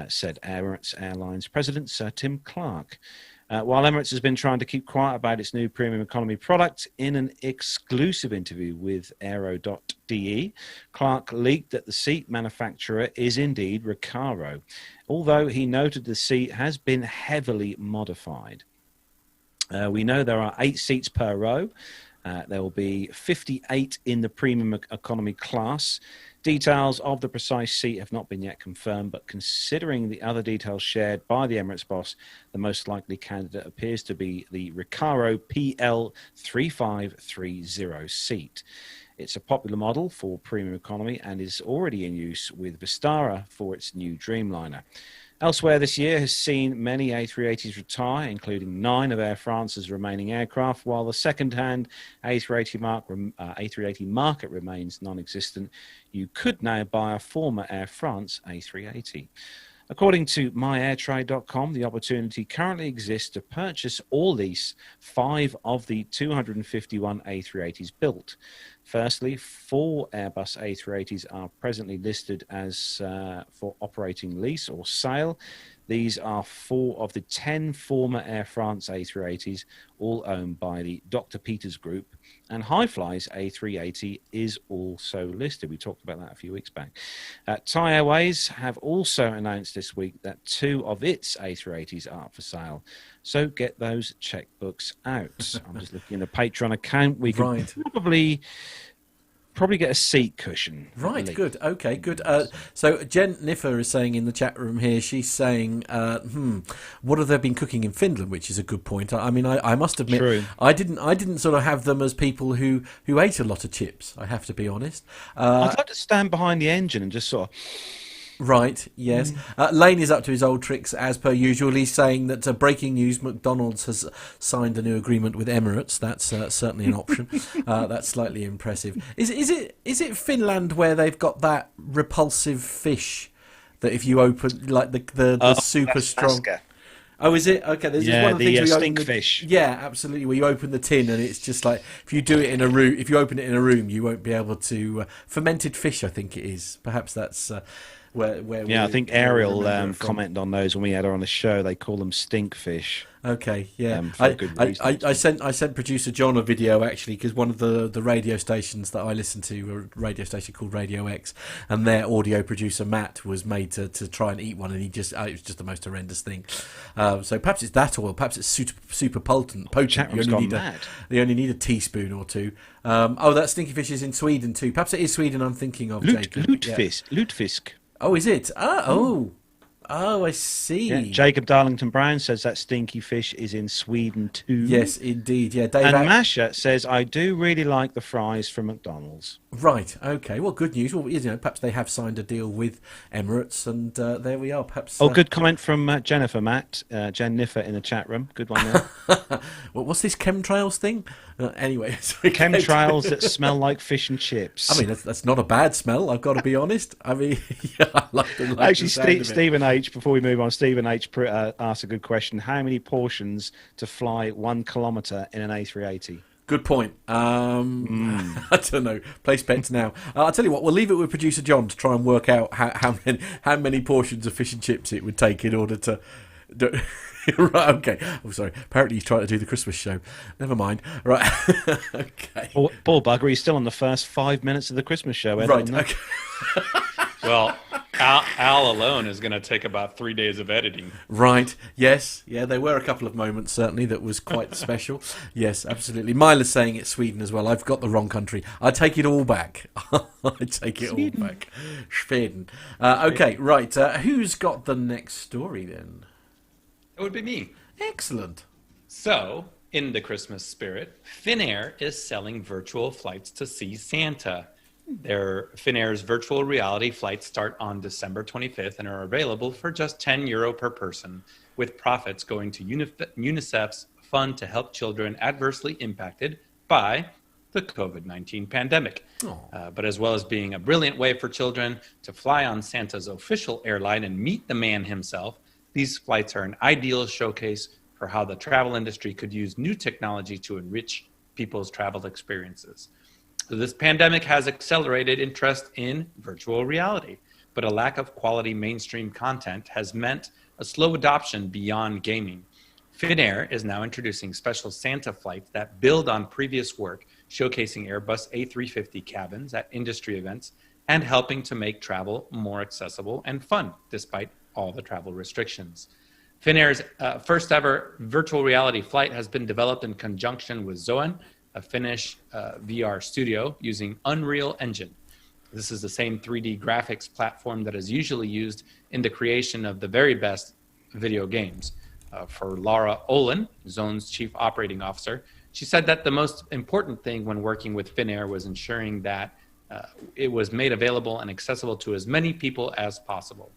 said Emirates Airlines President Sir Tim Clark. While Emirates has been trying to keep quiet about its new premium economy product, in an exclusive interview with Aero.de, Clark leaked that the seat manufacturer is indeed Recaro, although he noted the seat has been heavily modified. We know there are 8 seats per row, There will be 58 in the premium economy class. Details of the precise seat have not been yet confirmed, but considering the other details shared by the Emirates boss, the most likely candidate appears to be the Recaro PL3530 seat. It's a popular model for premium economy and is already in use with Vistara for its new Dreamliner. Elsewhere this year has seen many A380s retire, including 9 of Air France's remaining aircraft, while the second-hand A380 market remains non-existent. You could now buy a former Air France A380. According to myairtrade.com, the opportunity currently exists to purchase or lease 5 of the 251 A380s built. Firstly, 4 Airbus A380s are presently listed as for operating lease or sale. These are 4 of the 10 former Air France A380s, all owned by the Dr. Peters Group. And Highfly's A380 is also listed. We talked about that a few weeks back. Thai Airways have also announced this week that 2 of its A380s are up for sale. So get those checkbooks out. I'm just looking at the Patreon account. We can probably get a seat cushion. Right, good. Okay, good. So Jen Niffer is saying in the chat room here, she's saying, what have they been cooking in Finland, which is a good point. I mean, I must admit, True. I didn't sort of have them as people who ate a lot of chips, I have to be honest. I'd like to stand behind the engine and just sort of... Right, yes. Lane is up to his old tricks as per usual. He's saying that breaking news, McDonald's has signed a new agreement with Emirates. That's certainly an option. That's slightly impressive. Is it Finland where they've got that repulsive fish that if you open, like the super strong... Alaska. Oh, is it? Okay, there's yeah, one of the things where you stinkfish. Yeah, absolutely. Where you open the tin and it's just like, if you do it in a room, if you open it in a room, you won't be able to... fermented fish, I think it is. Perhaps that's... I think Ariel commented on those when we had her on the show. They call them stinkfish. Okay, yeah. For good reason. I sent producer John a video actually because one of the radio stations that I listen to, a radio station called Radio X, and their audio producer Matt was made to try and eat one, and it was just the most horrendous thing. So perhaps it's that oil, perhaps it's super potent. You only need a teaspoon or 2. That stinky fish is in Sweden too. Perhaps it is Sweden I'm thinking of. Lutefisk. Oh, is it? Oh, I see. Yeah, Jacob Darlington Brown says that stinky fish is in Sweden too. Yes, indeed. Yeah, Dave and Masha says, I do really like the fries from McDonald's. Right, okay. Well, good news. Well, perhaps they have signed a deal with Emirates, and there we are. Perhaps. Good comment from Jennifer, Matt. Jen Niffer in the chat room. Good one there. What's this chemtrails thing? Anyway. Chemtrails that smell like fish and chips. I mean, that's not a bad smell, I've got to be honest. I mean, I like Actually, Stephen H., before we move on, Stephen H. asked a good question. How many portions to fly 1 kilometre in an A380? Good point. I don't know. Place bets now. I'll tell you what. We'll leave it with producer John to try and work out how many portions of fish and chips it would take in order to. Right. Okay. Oh, sorry. Apparently he's trying to do the Christmas show. Never mind. Right. Okay. Poor bugger. He's still on the first 5 minutes of the Christmas show. Right. Okay. Well, Al alone is going to take about 3 days of editing. Right. Yes. Yeah, there were a couple of moments, certainly, that was quite special. Yes, absolutely. Mila's saying it's Sweden as well. I've got the wrong country. I take it all back. I take it all back. Sweden. Okay, right. Who's got the next story then? It would be me. Excellent. So, in the Christmas spirit, Finnair is selling virtual flights to see Santa. Finnair's virtual reality flights start on December 25th and are available for just €10 per person, with profits going to UNICEF's fund to help children adversely impacted by the COVID-19 pandemic. But as well as being a brilliant way for children to fly on Santa's official airline and meet the man himself, these flights are an ideal showcase for how the travel industry could use new technology to enrich people's travel experiences. So this pandemic has accelerated interest in virtual reality, but a lack of quality mainstream content has meant a slow adoption beyond gaming. Finnair is now introducing special Santa flights that build on previous work, showcasing Airbus A350 cabins at industry events and helping to make travel more accessible and fun, despite all the travel restrictions. Finnair's first ever virtual reality flight has been developed in conjunction with Zoan, a Finnish VR studio using Unreal Engine. This is the same 3D graphics platform that is usually used in the creation of the very best video games. For Laura Olin, Zone's chief operating officer, she said that the most important thing when working with Finnair was ensuring that it was made available and accessible to as many people as possible.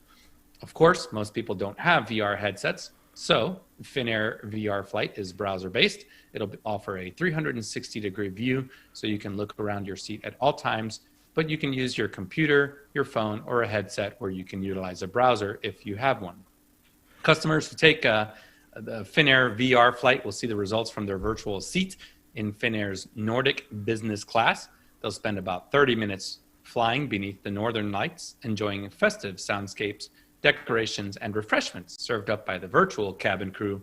Of course, most people don't have VR headsets, so Finnair VR Flight is browser-based. It'll offer a 360-degree view, so you can look around your seat at all times, but you can use your computer, your phone, or a headset, or you can utilize a browser if you have one. Customers who take the Finnair VR Flight will see the results from their virtual seat in Finnair's Nordic business class. They'll spend about 30 minutes flying beneath the northern lights, enjoying festive soundscapes, decorations, and refreshments served up by the virtual cabin crew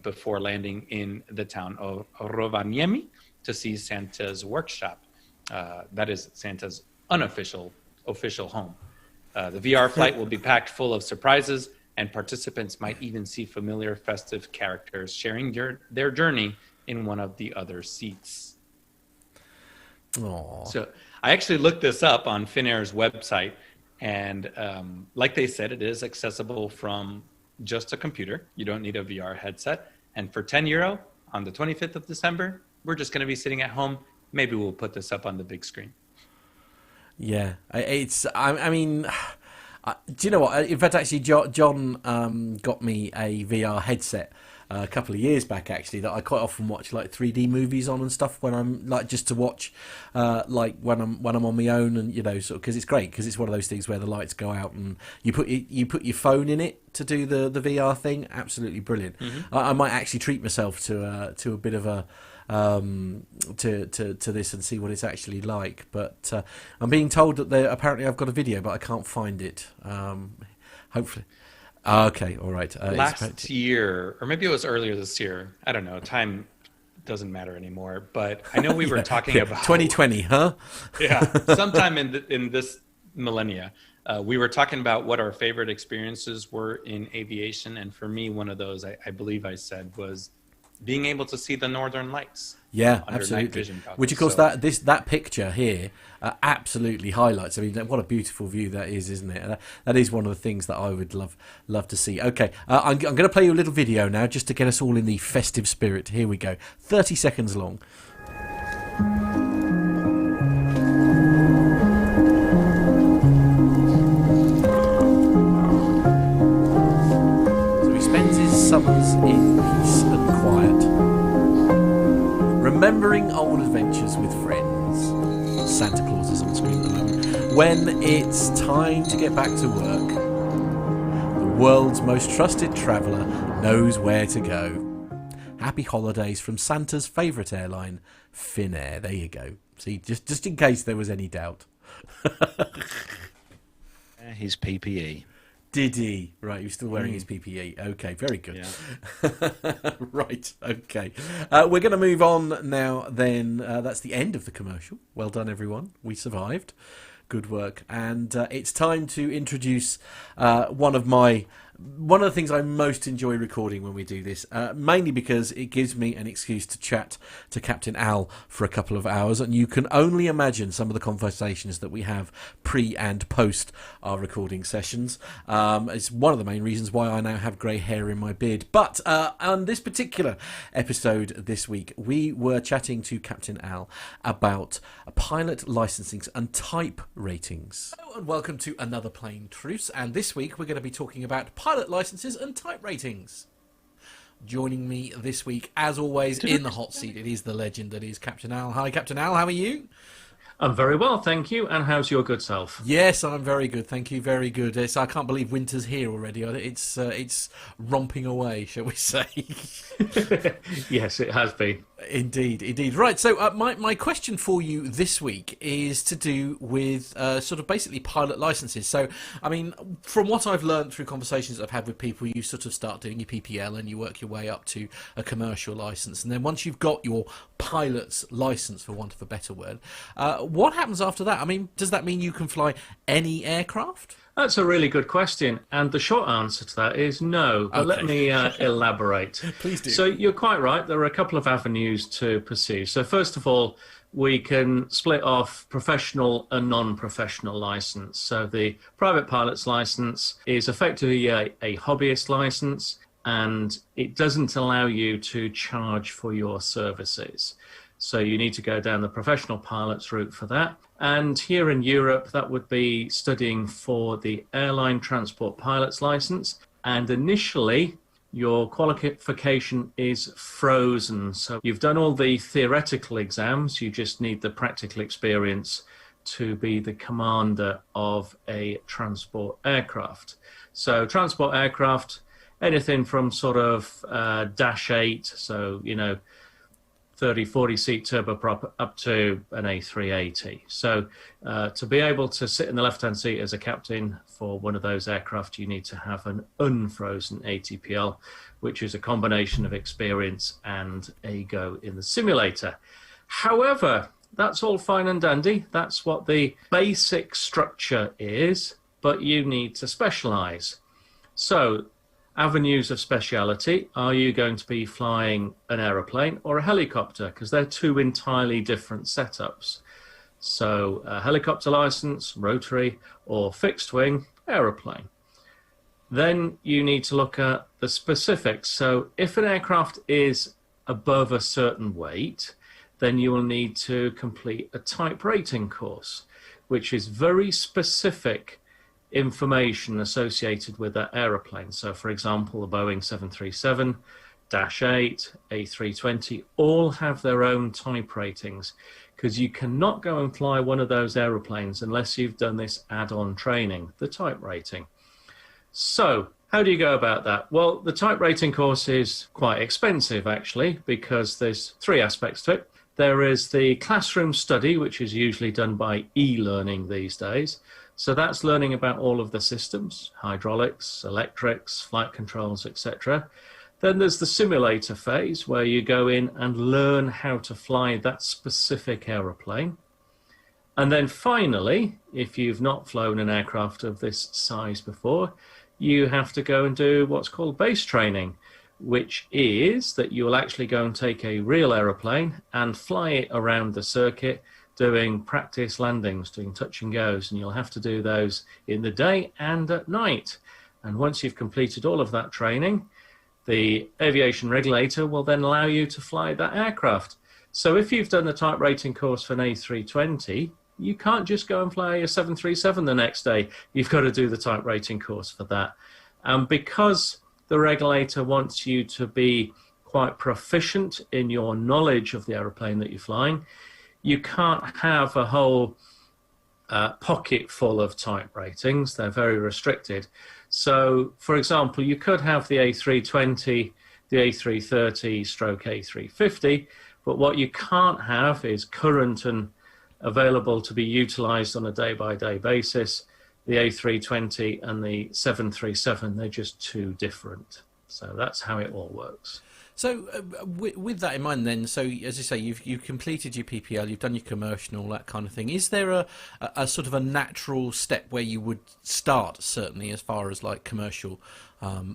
before landing in the town of Rovaniemi to see Santa's workshop. That is Santa's unofficial home. The VR flight will be packed full of surprises, and participants might even see familiar festive characters sharing their journey in one of the other seats. Aww. So I actually looked this up on Finnair's website, and like they said, it is accessible from just a computer. You don't need a VR headset. And for €10 on the 25th of December, we're just going to be sitting at home. Maybe we'll put this up on the big screen. Yeah, I mean, do you know what? In fact, actually, John got me a VR headset a couple of years back, actually, that I quite often watch like 3D movies on and stuff when I'm like just to watch, like when I'm on my own, and sort of, because it's great, because it's one of those things where the lights go out and you put your phone in it to do the VR thing. Absolutely brilliant. Mm-hmm. I might actually treat myself to a bit of a to this and see what it's actually like, but I'm being told that apparently I've got a video, but I can't find it. Hopefully. Okay, all right. Last year, or maybe it was earlier this year, I don't know, time doesn't matter anymore, but I know we were talking about 2020, huh? Yeah, sometime in this millennia, we were talking about what our favorite experiences were in aviation, and for me, one of those, I believe I said, was being able to see the Northern Lights. Yeah, absolutely. Which, of course, that picture here absolutely highlights. I mean, what a beautiful view that is, isn't it? That is one of the things that I would love to see. Okay, I'm going to play you a little video now, just to get us all in the festive spirit. Here we go. 30 seconds long. So he spends his summers in peace and quiet, remembering old adventures with friends. Santa Claus is on screen at the moment. When it's time to get back to work, the world's most trusted traveller knows where to go. Happy holidays from Santa's favourite airline, Finnair. There you go. See, just in case there was any doubt. His PPE. Did he? Right, he was still wearing his PPE. Okay, very good. Yeah. Right, okay. We're going to move on now then. That's the end of the commercial. Well done, everyone. We survived. Good work. And it's time to introduce one of the things I most enjoy recording when we do this, mainly because it gives me an excuse to chat to Captain Al for a couple of hours, and you can only imagine some of the conversations that we have pre and post our recording sessions. It's one of the main reasons why I now have grey hair in my beard. But on this particular episode this week, we were chatting to Captain Al about pilot licensings and type ratings. Hello and welcome to another Plane Truce, and this week we're going to be talking about pilot licenses and type ratings. Joining me this week, as always, in the hot seat, it is the legend that is Captain Al. Hi, Captain Al, how are you? I'm very well, thank you. And how's your good self? Yes, I'm very good, thank you, very good. I can't believe winter's here already. It's romping away, shall we say. Yes, it has been. Indeed. Right, so my question for you this week is to do with sort of basically pilot licenses. So, I mean, from what I've learned through conversations I've had with people, you sort of start doing your PPL and you work your way up to a commercial license. And then once you've got your pilot's license, for want of a better word, What happens after that? I mean, does that mean you can fly any aircraft? That's a really good question, and the short answer to that is no, but let me elaborate. Please do. So you're quite right, there are a couple of avenues to pursue. So first of all, we can split off professional and non-professional license. So the private pilot's license is effectively a hobbyist license, and it doesn't allow you to charge for your services. So you need to go down the professional pilot's route for that. And here in Europe, that would be studying for the airline transport pilot's license. And initially, your qualification is frozen. So you've done all the theoretical exams. You just need the practical experience to be the commander of a transport aircraft. So transport aircraft, anything from sort of Dash 8, so, 30, 40 seat turboprop up to an A380. So to be able to sit in the left-hand seat as a captain for one of those aircraft, you need to have an unfrozen ATPL, which is a combination of experience and a go in the simulator. However, that's all fine and dandy. That's what the basic structure is, but you need to specialize. So avenues of speciality: are you going to be flying an aeroplane or a helicopter? Because they're two entirely different setups. So a helicopter license, rotary, or fixed wing aeroplane. Then you need to look at the specifics. So if an aircraft is above a certain weight, then you will need to complete a type rating course, which is very specific information associated with that aeroplane. So for example, the Boeing 737, Dash 8, A320 all have their own type ratings, because you cannot go and fly one of those aeroplanes unless you've done this add-on training, the type rating. So how do you go about that? Well, the type rating course is quite expensive actually, because there's three aspects to it. There is the classroom study, which is usually done by e-learning these days. So that's learning about all of the systems, hydraulics, electrics, flight controls, etc. Then there's the simulator phase, where you go in and learn how to fly that specific aeroplane. And then finally, if you've not flown an aircraft of this size before, you have to go and do what's called base training, which is that you'll actually go and take a real aeroplane and fly it around the circuit, doing practice landings, doing touch and goes, and you'll have to do those in the day and at night. And once you've completed all of that training, the aviation regulator will then allow you to fly that aircraft. So if you've done the type rating course for an A320, you can't just go and fly a 737 the next day. You've got to do the type rating course for that. And because the regulator wants you to be quite proficient in your knowledge of the aeroplane that you're flying, you can't have a whole pocket full of type ratings. They're very restricted. So, for example, you could have the A320, the A330 stroke A350, but what you can't have is current and available to be utilized on a day-by-day basis. The A320 and the 737, they're just too different. So that's how it all works. So with that in mind then, so as you say, you've completed your PPL, you've done your commercial, all that kind of thing. Is there a sort of a natural step where you would start, certainly as far as like commercial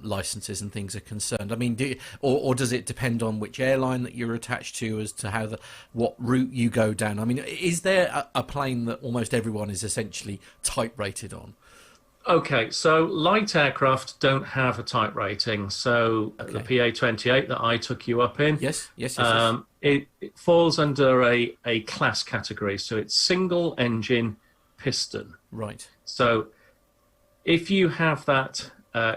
licenses and things are concerned? I mean, or does it depend on which airline that you're attached to as to how what route you go down? I mean, is there a plane that almost everyone is essentially type rated on? Okay, so light aircraft don't have a type rating. So the PA-28 that I took you up in, yes. It falls under a class category. So it's single engine piston. Right. So if you have that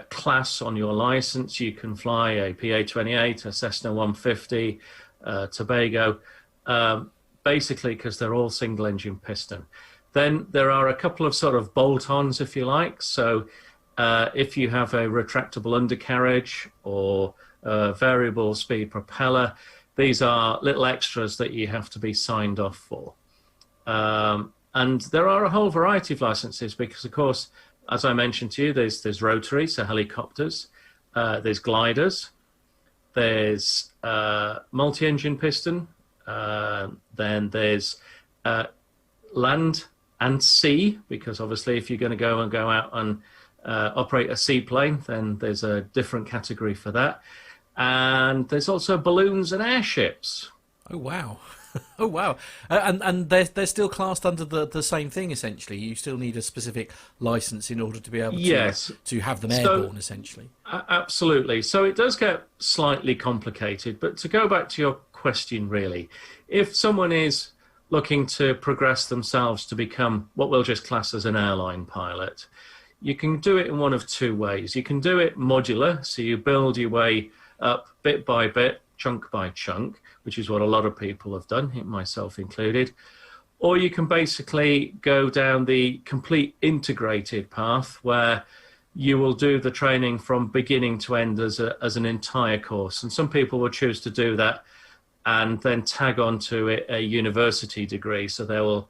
class on your license, you can fly a PA-28, a Cessna 150, Tobago, basically because they're all single engine piston. Then there are a couple of sort of bolt-ons, if you like. So if you have a retractable undercarriage or a variable speed propeller, these are little extras that you have to be signed off for. And there are a whole variety of licenses because, of course, as I mentioned to you, there's rotary, so helicopters, there's gliders, there's multi-engine piston, then there's land and sea, because obviously if you're going to go out and operate a seaplane, then there's a different category for that. And there's also balloons and airships. Oh, wow. Oh, wow. And they're still classed under the same thing, essentially. You still need a specific license in order to be able to have them airborne, essentially. Absolutely. So it does get slightly complicated. But to go back to your question, really, if someone is looking to progress themselves to become what we'll just class as an airline pilot, you can do it in one of two ways. You can do it modular, so you build your way up bit by bit, chunk by chunk, which is what a lot of people have done, myself included. Or you can basically go down the complete integrated path where you will do the training from beginning to end as an entire course. And some people will choose to do that and then tag onto it a university degree. So they will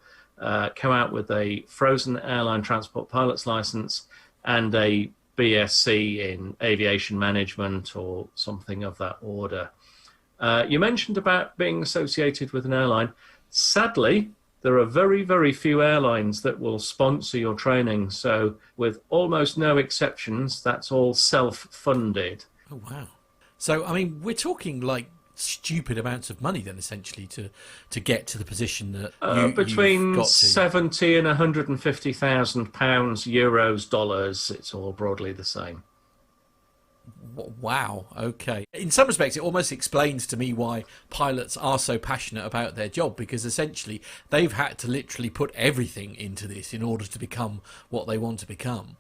come out with a frozen airline transport pilot's license and a BSc in aviation management or something of that order. You mentioned about being associated with an airline. Sadly, there are very, very few airlines that will sponsor your training. So with almost no exceptions, that's all self-funded. Oh, wow. So, I mean, we're talking like stupid amounts of money then, essentially, to get to the position that between you've got to. 70 and 150,000 pounds, euros, dollars, it's all broadly the same. Wow, okay. In some respects, it almost explains to me why pilots are so passionate about their job, because essentially they've had to literally put everything into this in order to become what they want to become.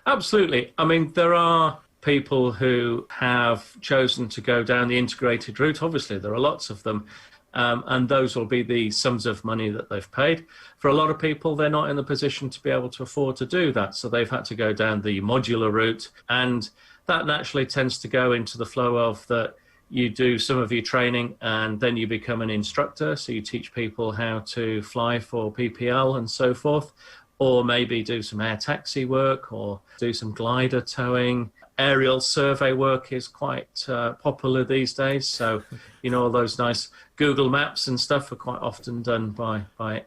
Absolutely. I mean, there are people who have chosen to go down the integrated route. Obviously, there are lots of them, and those will be the sums of money that they've paid. For a lot of people, they're not in the position to be able to afford to do that, so they've had to go down the modular route, and that naturally tends to go into the flow of that you do some of your training and then you become an instructor, so you teach people how to fly for PPL and so forth, or maybe do some air taxi work or do some glider towing. Aerial survey work is quite popular these days. So, you know, all those nice Google Maps and stuff are quite often done by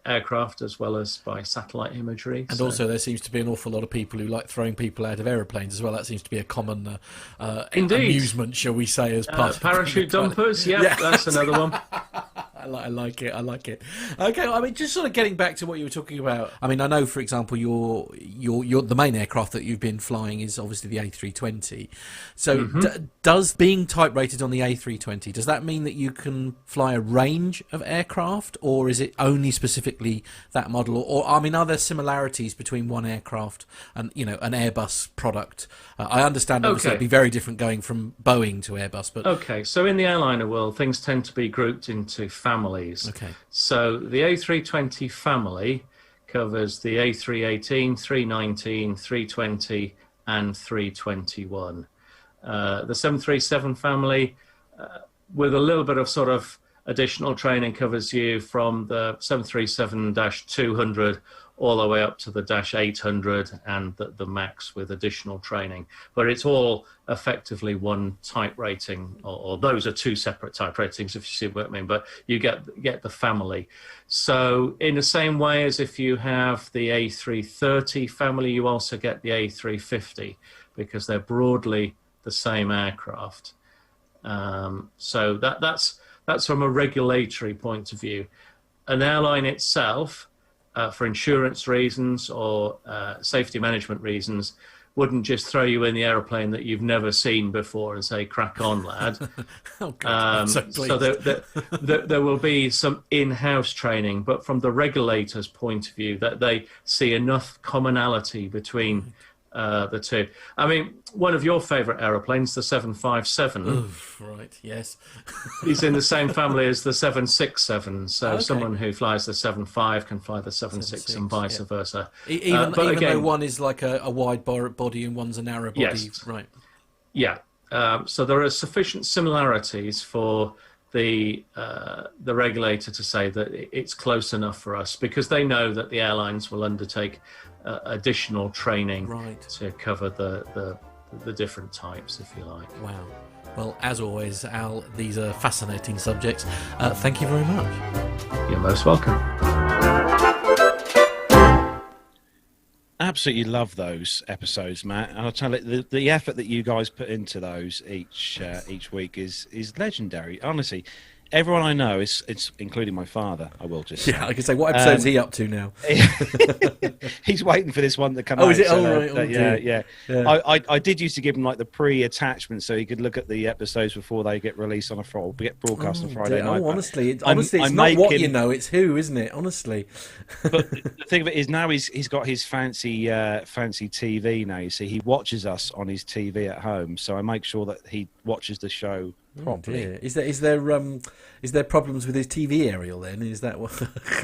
aircraft as well as by satellite imagery. And also there seems to be an awful lot of people who like throwing people out of aeroplanes as well. That seems to be a common amusement, shall we say, as part of parachute dumpers. Yeah, that's another one. I like it. Okay, I mean, just sort of getting back to what you were talking about. I mean, I know, for example, your the main aircraft that you've been flying is obviously the A320. So, does being type rated on the A320, does that mean that you can fly a range of aircraft, or is it only specifically that model? Or I mean, are there similarities between one aircraft and, you know, an Airbus product? I understand obviously it'd be very different going from Boeing to Airbus, but okay. So in the airliner world, things tend to be grouped into families. Okay. So the A320 family covers the A318, 319, 320, and 321. The 737 family, with a little bit of sort of additional training, covers you from the 737-200 all the way up to the -800 and the MAX with additional training. But it's all effectively one type rating, or those are two separate type ratings, if you see what I mean. But you get the family. So in the same way as if you have the A330 family, you also get the A350, because they're broadly the same aircraft. So that's from a regulatory point of view. An airline itself, for insurance reasons or safety management reasons, wouldn't just throw you in the aeroplane that you've never seen before and say, crack on, lad. Oh, God, so there will be some in-house training, but from the regulator's point of view, that they see enough commonality between the two. I mean, one of your favourite aeroplanes, the 757. Oof, right, yes. Is in the same family as the 767. So someone who flies the 75 can fly the 76 and vice versa. Even though one is like a wide body and one's a narrow body. Yes. Right. Yeah. So there are sufficient similarities for the regulator to say that it's close enough for us, because they know that the airlines will undertake additional training to cover the different types, if you like. Wow. Well, as always, Al, these are fascinating subjects. Thank you very much. You're most welcome. absolutely love those episodes, Matt. And I'll tell you, the effort that you guys put into those each week is legendary. Honestly, everyone I know, it's including my father, I will just say. Yeah, I can say, what episode's he up to now? He's waiting for this one to come out. Oh, is it? So, Right. Yeah. I did used to give him like the pre-attachment so he could look at the episodes before they get released on a Friday, get broadcast on Friday night. Honestly, it's not what you know, it's who, isn't it? Honestly. But the thing of it is now he's got his fancy TV now. You see, he watches us on his TV at home, so I make sure that he watches the show properly. Oh, is there problems with his TV aerial then? Is that what?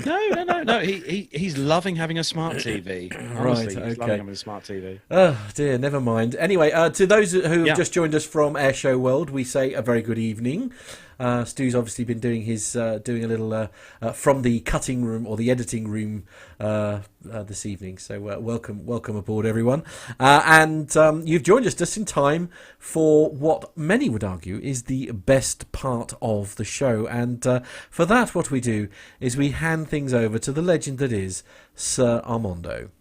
No. He's loving having a smart TV. Honestly, Right, he's loving having a smart TV. Oh dear, never mind. Anyway, to those who have just joined us from Airshow World, we say a very good evening. Stu's obviously been doing his doing a little from the cutting room or the editing room this evening. So welcome aboard, everyone. And you've joined us just in time for what many would argue is the best part of the show. And for that, what we do is we hand things over to the legend that is Sir Armando.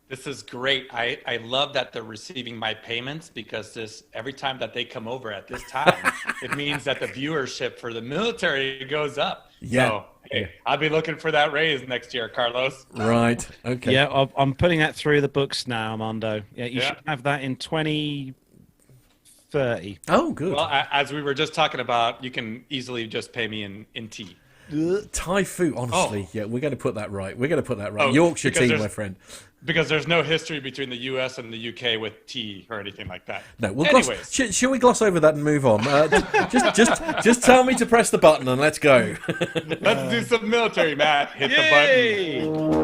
This is great. I love that they're receiving my payments, because every time that they come over at this time, it means that the viewership for the military goes up. Yeah. So, hey, I'll be looking for that raise next year, Carlos. Right. Okay. Yeah, I'm putting that through the books now, Armando. Yeah, you should have that in 2030. Oh, good. Well, as we were just talking about, you can easily just pay me in tea. Thai food, honestly. Yeah, we're going to put that right. Yorkshire tea, my friend. Because there's no history between the US and the UK with tea or anything like that. No, shall we gloss over that and move on? Just tell me to press the button and let's go. Let's do some military, Matt. Hit the button.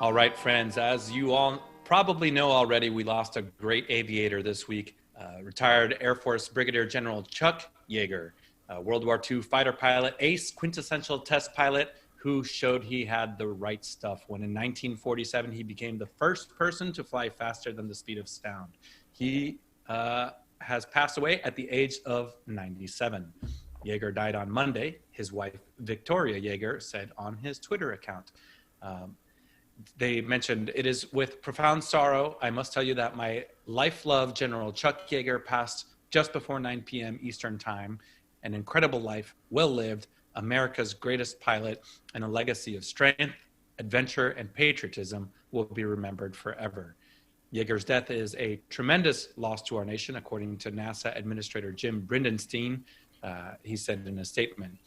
All right, friends, as you all probably know already, we lost a great aviator this week, retired Air Force Brigadier General Chuck Yeager, World War II fighter pilot, ace, quintessential test pilot, who showed he had the right stuff when in 1947 he became the first person to fly faster than the speed of sound. He has passed away at the age of 97. Yeager died on Monday. His wife, Victoria Yeager, said on his Twitter account. They mentioned, "It is with profound sorrow I must tell you that my life-loved General Chuck Yeager passed just before 9 p.m. Eastern Time. An incredible life, well-lived, America's greatest pilot, and a legacy of strength, adventure, and patriotism will be remembered forever." Yeager's death is a tremendous loss to our nation, according to NASA Administrator Jim Bridenstine. He said in a statement,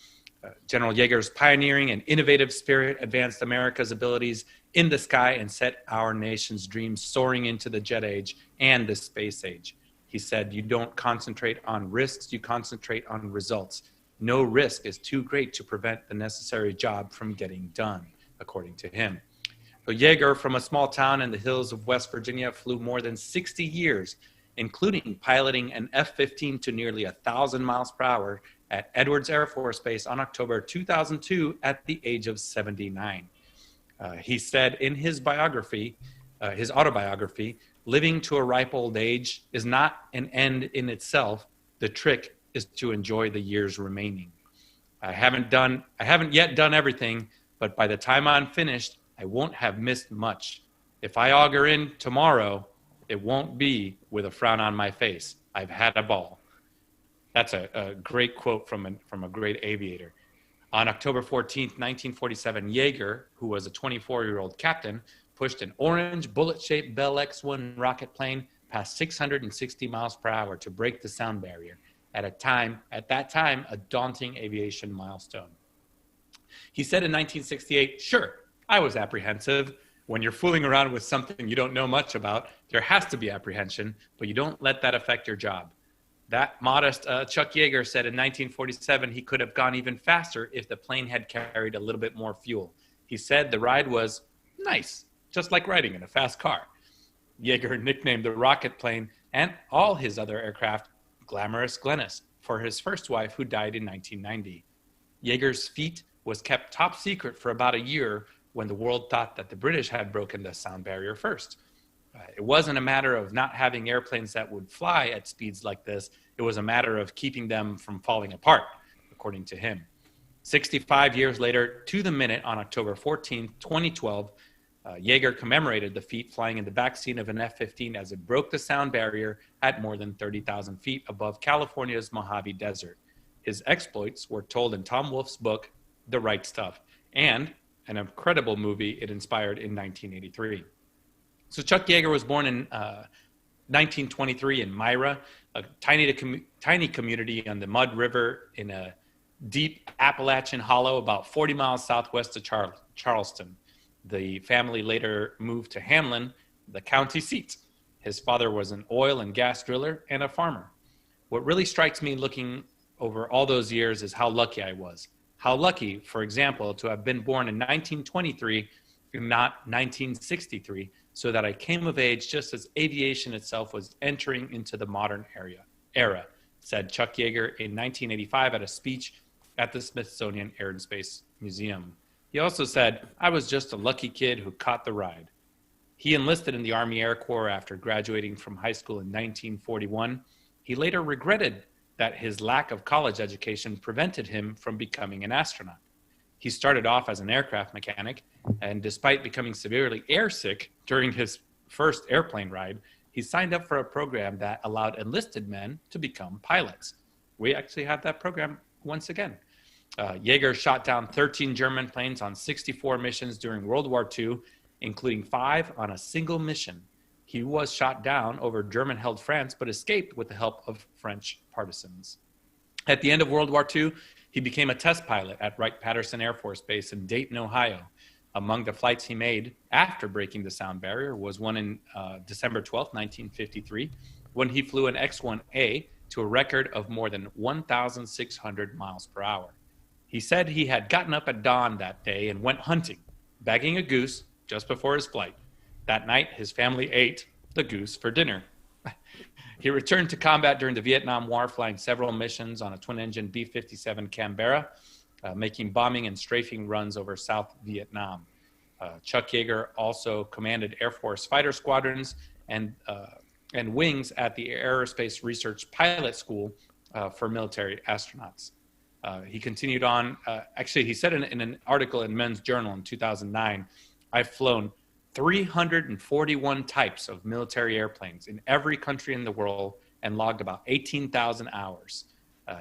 General Yeager's pioneering and innovative spirit advanced America's abilities in the sky and set our nation's dreams soaring into the jet age and the space age. He said, "You don't concentrate on risks, you concentrate on results. No risk is too great to prevent the necessary job from getting done," according to him. So Yeager, from a small town in the hills of West Virginia, flew more than 60 years, including piloting an F-15 to nearly 1,000 miles per hour at Edwards Air Force Base on October 2002 at the age of 79. He said in his biography, his autobiography, "Living to a ripe old age is not an end in itself. The trick is to enjoy the years remaining. I haven't yet done everything, but by the time I'm finished, I won't have missed much. If I auger in tomorrow, it won't be with a frown on my face. I've had a ball." That's a great quote from a great aviator. On October 14th, 1947, Yeager, who was a 24-year-old captain, pushed an orange bullet-shaped Bell X-1 rocket plane past 660 miles per hour to break the sound barrier, at that time, a daunting aviation milestone. He said in 1968, "Sure, I was apprehensive. When you're fooling around with something you don't know much about, there has to be apprehension, but you don't let that affect your job." That modest Chuck Yeager said in 1947 he could have gone even faster if the plane had carried a little bit more fuel. He said the ride was nice, just like riding in a fast car. Yeager nicknamed the rocket plane and all his other aircraft Glamorous Glennis for his first wife, who died in 1990. Yeager's feat was kept top secret for about a year when the world thought that the British had broken the sound barrier first. It wasn't a matter of not having airplanes that would fly at speeds like this. It was a matter of keeping them from falling apart, according to him. 65 years later, to the minute, on October 14, 2012, Yeager commemorated the feat flying in the backseat of an F-15 as it broke the sound barrier at more than 30,000 feet above California's Mojave Desert. His exploits were told in Tom Wolfe's book, The Right Stuff, and an incredible movie it inspired in 1983. So Chuck Yeager was born in 1923 in Myra, a tiny community on the Mud River in a deep Appalachian hollow about 40 miles southwest of Charleston. The family later moved to Hamlin, the county seat. His father was an oil and gas driller and a farmer. What really strikes me looking over all those years is how lucky I was. How lucky, for example, to have been born in 1923 and not 1963, so that I came of age just as aviation itself was entering into the modern era, said Chuck Yeager in 1985 at a speech at the Smithsonian Air and Space Museum. He also said, "I was just a lucky kid who caught the ride." He enlisted in the Army Air Corps after graduating from high school in 1941. He later regretted that his lack of college education prevented him from becoming an astronaut. He started off as an aircraft mechanic, and despite becoming severely airsick during his first airplane ride, he signed up for a program that allowed enlisted men to become pilots. We actually have that program once again. Yeager shot down 13 German planes on 64 missions during World War II, including 5 on a single mission. He was shot down over German-held France, but escaped with the help of French partisans. At the end of World War II, he became a test pilot at Wright-Patterson Air Force Base in Dayton, Ohio. Among the flights he made after breaking the sound barrier was one in December 12, 1953, when he flew an X-1A to a record of more than 1,600 miles per hour. He said he had gotten up at dawn that day and went hunting, bagging a goose just before his flight. That night, his family ate the goose for dinner. He returned to combat during the Vietnam War, flying several missions on a twin-engine B-57 Canberra, making bombing and strafing runs over South Vietnam. Chuck Yeager also commanded Air Force fighter squadrons and wings at the Aerospace Research Pilot School for military astronauts. He continued on, actually he said in an article in Men's Journal in 2009, "I've flown 341 types of military airplanes in every country in the world and logged about 18,000 hours.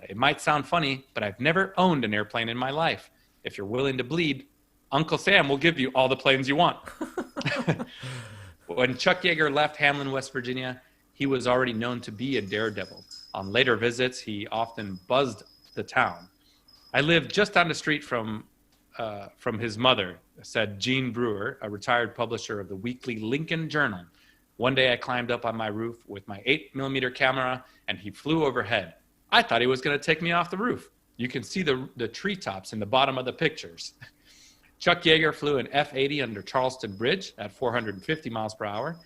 It might sound funny, but I've never owned an airplane in my life. If you're willing to bleed, Uncle Sam will give you all the planes you want." When Chuck Yeager left Hamlin, West Virginia, he was already known to be a daredevil. On later visits, he often buzzed the town. "I lived just down the street from his mother," said Gene Brewer, a retired publisher of the weekly Lincoln Journal. "One day I climbed up on my roof with my 8mm camera and he flew overhead. I thought he was going to take me off the roof. You can see the treetops in the bottom of the pictures." Chuck Yeager flew an F-80 under Charleston Bridge at 450 miles per hour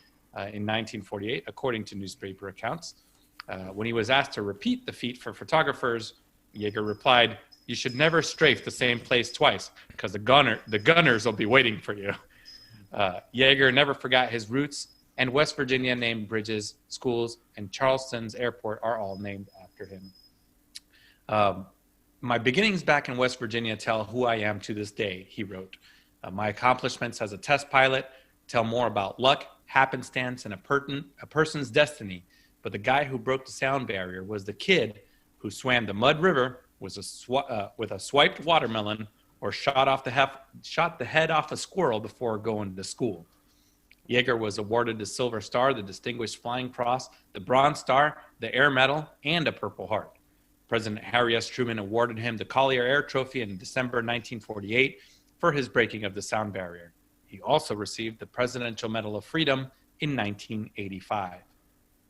in 1948, according to newspaper accounts. When he was asked to repeat the feat for photographers, Yeager replied, "You should never strafe the same place twice because the gunners will be waiting for you." Yeager never forgot his roots, and West Virginia named bridges, schools, and Charleston's airport are all named after him. "My beginnings back in West Virginia tell who I am to this day," he wrote. "My accomplishments as a test pilot tell more about luck, happenstance, and a person's destiny. But the guy who broke the sound barrier was the kid who swam the Mud River with a swiped watermelon or shot the head off a squirrel before going to school." Yeager was awarded the Silver Star, the Distinguished Flying Cross, the Bronze Star, the Air Medal, and a Purple Heart. President Harry S. Truman awarded him the Collier Air Trophy in December 1948 for his breaking of the sound barrier. He also received the Presidential Medal of Freedom in 1985.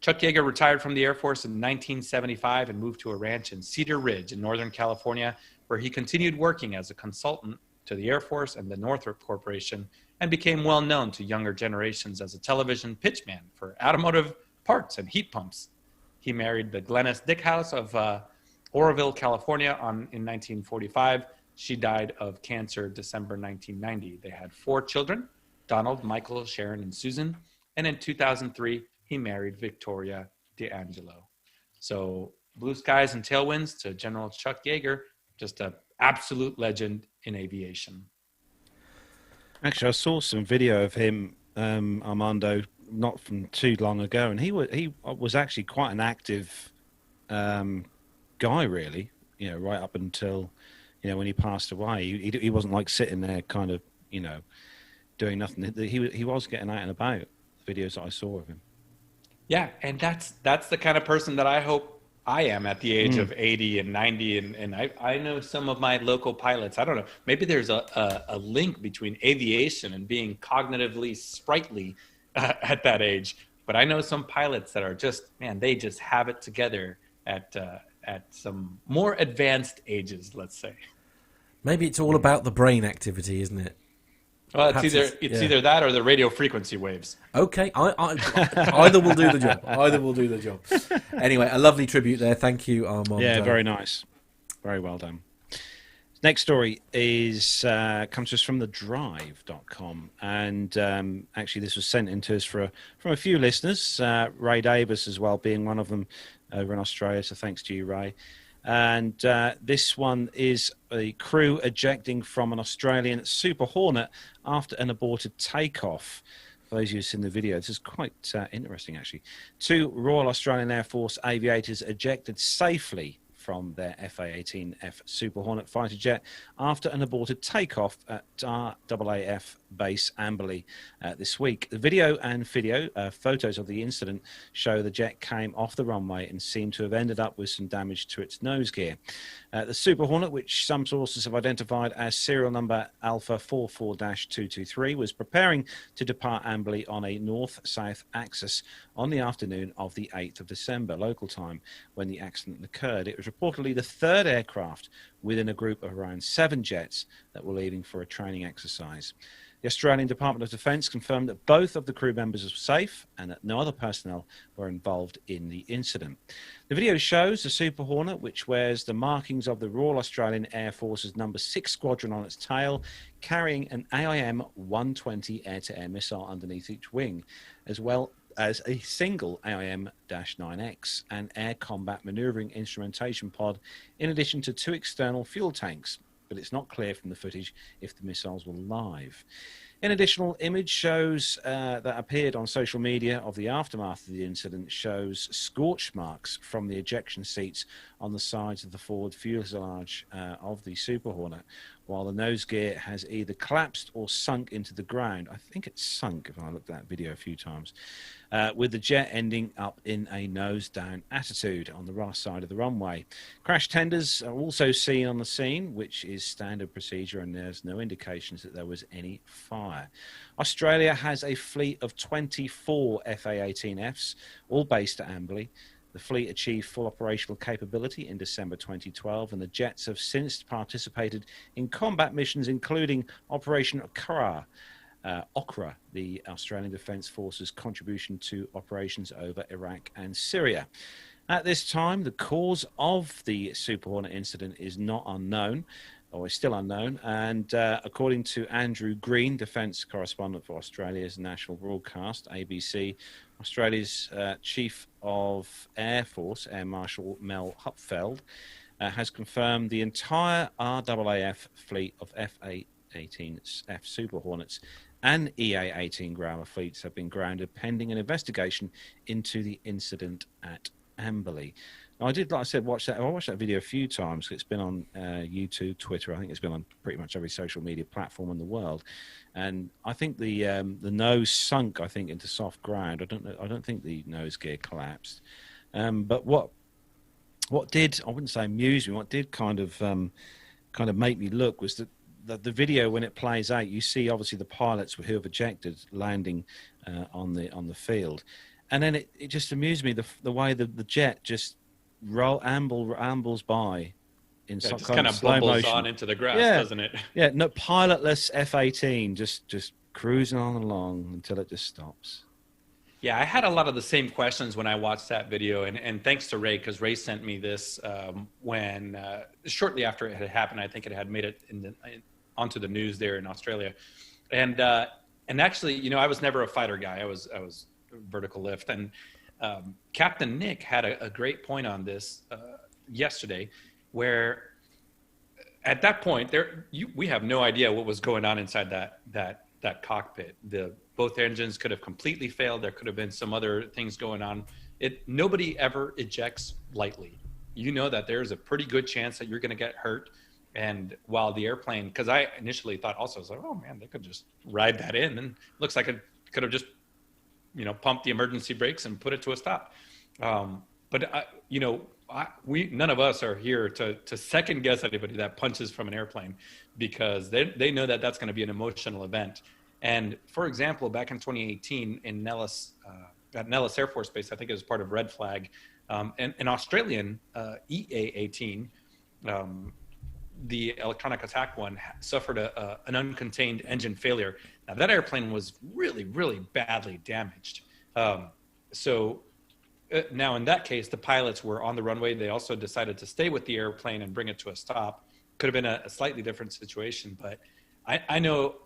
Chuck Yeager retired from the Air Force in 1975 and moved to a ranch in Cedar Ridge in Northern California, where he continued working as a consultant to the Air Force and the Northrop Corporation and became well known to younger generations as a television pitchman for automotive parts and heat pumps. He married the Glennis Dickhouse of Oroville, California in 1945 She died of cancer December 1990. They had 4 children, Donald, Michael, Sharon, and Susan. And in 2003, he married Victoria D'Angelo. So blue skies and tailwinds to General Chuck Yeager, just an absolute legend in aviation. Actually, I saw some video of him, Armando, not from too long ago, and he was actually quite an active guy, really. You know, right up until, you know, when he passed away, he wasn't like sitting there, kind of, you know, doing nothing. He was getting out and about. The videos that I saw of him. Yeah, and that's the kind of person that I hope I am at the age of 80 and 90. And I know some of my local pilots. I don't know. Maybe there's a link between aviation and being cognitively sprightly at that age. But I know some pilots that are just, man, they just have it together at some more advanced ages, let's say. Maybe it's all about the brain activity, isn't it? Well, it's either that or the radio frequency waves. Okay, either will do the job. Either will do the job. Anyway, a lovely tribute there. Thank you, Armando. Yeah, very nice. Very well done. Next story is comes to us from thedrive.com, and actually this was sent in to us from a few listeners, Ray Davis as well being one of them over in Australia, so thanks to you, Ray. And this one is a crew ejecting from an Australian Super Hornet after an aborted takeoff. For those of you who've seen the video, this is quite interesting, actually. 2 Royal Australian Air Force aviators ejected safely from their FA-18F Super Hornet fighter jet after an aborted takeoff at RAAF base Amberley this week. The video and photos of the incident show the jet came off the runway and seemed to have ended up with some damage to its nose gear. The Super Hornet, which some sources have identified as serial number Alpha 44-223, was preparing to depart Amberley on a north-south axis on the afternoon of the 8th of December, local time, when the accident occurred. It was reportedly the 3rd aircraft within a group of around 7 jets that were leaving for a training exercise. The Australian Department of Defence confirmed that both of the crew members were safe and that no other personnel were involved in the incident. The video shows the Super Hornet, which wears the markings of the Royal Australian Air Force's No. 6 Squadron on its tail, carrying an AIM-120 air-to-air missile underneath each wing, as well as a single AIM-9X, an air combat manoeuvring instrumentation pod, in addition to 2 external fuel tanks. But it's not clear from the footage if the missiles were live. An additional image shows that appeared on social media of the aftermath of the incident shows scorch marks from the ejection seats on the sides of the forward fuselage of the Super Hornet, while the nose gear has either collapsed or sunk into the ground. I think it's sunk, if I looked at that video a few times, with the jet ending up in a nose-down attitude on the right side of the runway. Crash tenders are also seen on the scene, which is standard procedure, and there's no indications that there was any fire. Australia has a fleet of 24 FA-18Fs, all based at Amberley. The fleet achieved full operational capability in December 2012, and the jets have since participated in combat missions, including Operation Okra, the Australian Defence Force's contribution to operations over Iraq and Syria. At this time, the cause of the Super Hornet incident is not unknown, or is still unknown, and according to Andrew Green, Defence Correspondent for Australia's National Broadcast, ABC, Australia's Chief of Air Force, Air Marshal Mel Hupfeld, has confirmed the entire RAAF fleet of FA-18F Super Hornets and EA-18 Growler fleets have been grounded pending an investigation into the incident at Amberley. I did, like I said, watch that. I watched that video a few times. It's been on YouTube, Twitter. I think it's been on pretty much every social media platform in the world. And I think the nose sunk, I think, into soft ground. I don't think the nose gear collapsed. But what did, I wouldn't say amuse me, what did kind of make me look was that the video, when it plays out, you see obviously the pilots who have ejected landing on the field, and then it just amused me the way the jet just ambles by in some kind of slow bubbles motion on into the grass, doesn't it? Yeah, no, pilotless F-18 just cruising on along until it just stops. Yeah, I had a lot of the same questions when I watched that video, and thanks to Ray, because Ray sent me this when shortly after it had happened. I think it had made it onto the news there in Australia, and actually, you know, I was never a fighter guy. I was vertical lift, and Captain Nick had a great point on this yesterday, where at that point we have no idea what was going on inside that cockpit. Both engines could have completely failed. There could have been some other things going on. Nobody ever ejects lightly. You know that there's a pretty good chance that you're going to get hurt. And while the airplane, because I initially thought also, I was like, oh man, they could just ride that in. And looks like it could have just, you know, pumped the emergency brakes and put it to a stop. But you know, none of us are here to second guess anybody that punches from an airplane, because they know that that's going to be an emotional event. And for example, back in 2018 in Nellis, at Nellis Air Force Base, I think it was part of Red Flag, and an Australian EA-18, the electronic attack one, suffered an uncontained engine failure. Now that airplane was really, really badly damaged. So now in that case, the pilots were on the runway. They also decided to stay with the airplane and bring it to a stop. Could have been a slightly different situation, but I know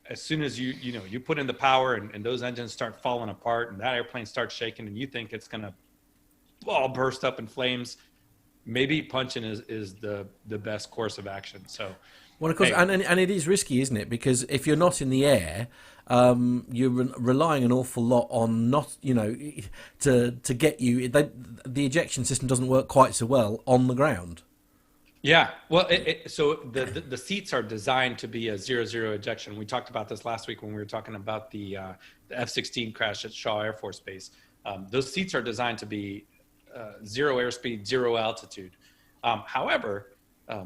as soon as you put in the power and those engines start falling apart and that airplane starts shaking and you think it's going to all burst up in flames, maybe punching is the best course of action. So, well, of course, hey. and it is risky, isn't it? Because if you're not in the air, you're relying an awful lot on to get you. The ejection system doesn't work quite so well on the ground. Yeah, well, so the seats are designed to be a 0-0 ejection. We talked about this last week when we were talking about the F-16 crash at Shaw Air Force Base. Those seats are designed to be 0 airspeed, 0 altitude. However,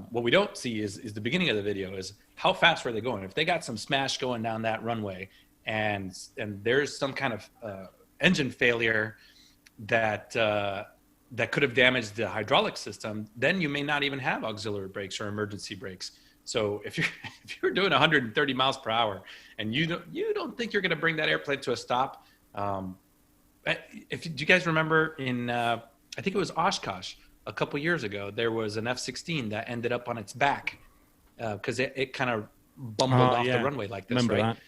what we don't see is the beginning of the video is how fast were they going. If they got some smash going down that runway and there's some kind of engine failure that could have damaged the hydraulic system, then you may not even have auxiliary brakes or emergency brakes. So if you're doing 130 miles per hour and you don't think you're going to bring that airplane to a stop, do you guys remember in I think it was Oshkosh a couple years ago, there was an F-16 that ended up on its back because it kind of bumbled off the runway like this, remember right? That.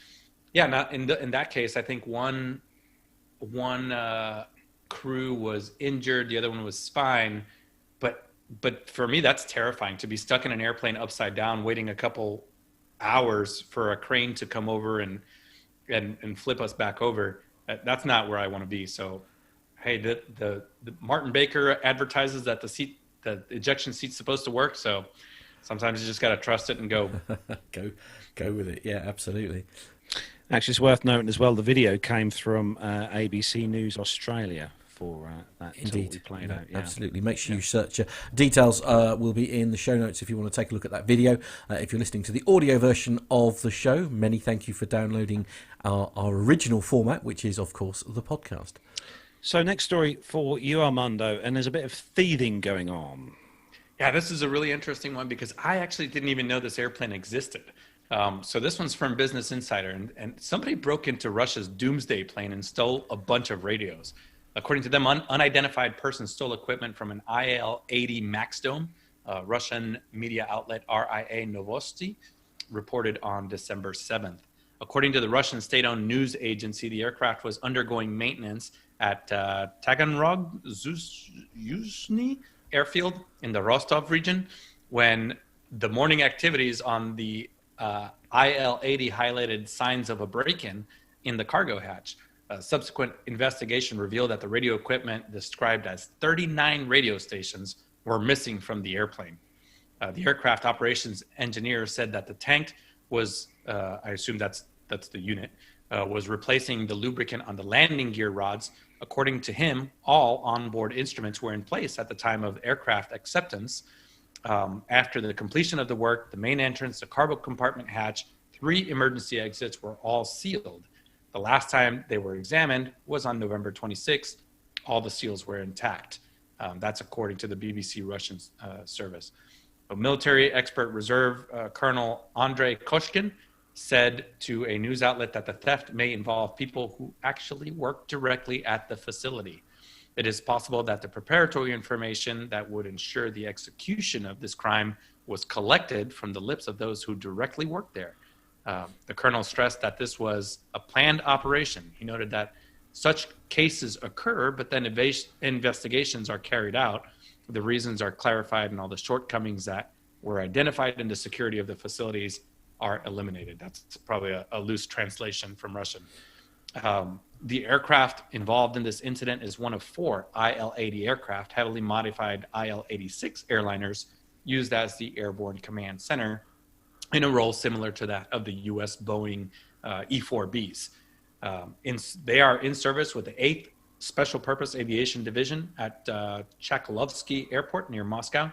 Yeah. Now in that case, I think one crew was injured, the other one was fine, but for me that's terrifying, to be stuck in an airplane upside down waiting a couple hours for a crane to come over and flip us back over. That's not where I want to be. So hey, the Martin Baker advertises that the ejection seat's supposed to work, so sometimes you just got to trust it and go go with it. Yeah, absolutely. Actually, it's worth noting as well, the video came from ABC News Australia for that. Indeed. We played out. Yeah. Absolutely. Make sure you search. Details will be in the show notes if you want to take a look at that video. If you're listening to the audio version of the show, many thank you for downloading our original format, which is, of course, the podcast. So next story for you, Armando, and there's a bit of thieving going on. Yeah, this is a really interesting one because I actually didn't even know this airplane existed. So this one's from Business Insider, and somebody broke into Russia's Doomsday plane and stole a bunch of radios. According to them, unidentified person stole equipment from an IL-80 Max Dome. Russian media outlet RIA Novosti reported on December 7th. According to the Russian state-owned news agency, the aircraft was undergoing maintenance at Taganrog Yuzhny airfield in the Rostov region when the morning activities on the IL-80 highlighted signs of a break-in in the cargo hatch. Subsequent investigation revealed that the radio equipment, described as 39 radio stations, were missing from the airplane. The aircraft operations engineer said that the tank was, I assume that's the unit, was replacing the lubricant on the landing gear rods. According to him, all onboard instruments were in place at the time of aircraft acceptance. After the completion of the work, the main entrance, the cargo compartment hatch, 3 emergency exits were all sealed. The last time they were examined was on November 26th. All the seals were intact. That's according to the BBC Russian service. A military expert reserve Colonel Andrei Koshkin said to a news outlet that the theft may involve people who actually work directly at the facility. It is possible that the preparatory information that would ensure the execution of this crime was collected from the lips of those who directly worked there. The colonel stressed that this was a planned operation. He noted that such cases occur, but then investigations are carried out. The reasons are clarified, and all the shortcomings that were identified in the security of the facilities are eliminated. That's probably a loose translation from Russian. The aircraft involved in this incident is one of 4 IL-80 aircraft, heavily modified IL-86 airliners used as the Airborne Command Center in a role similar to that of the U.S. Boeing E-4Bs. They are in service with the 8th Special Purpose Aviation Division at Chkalovsky Airport near Moscow.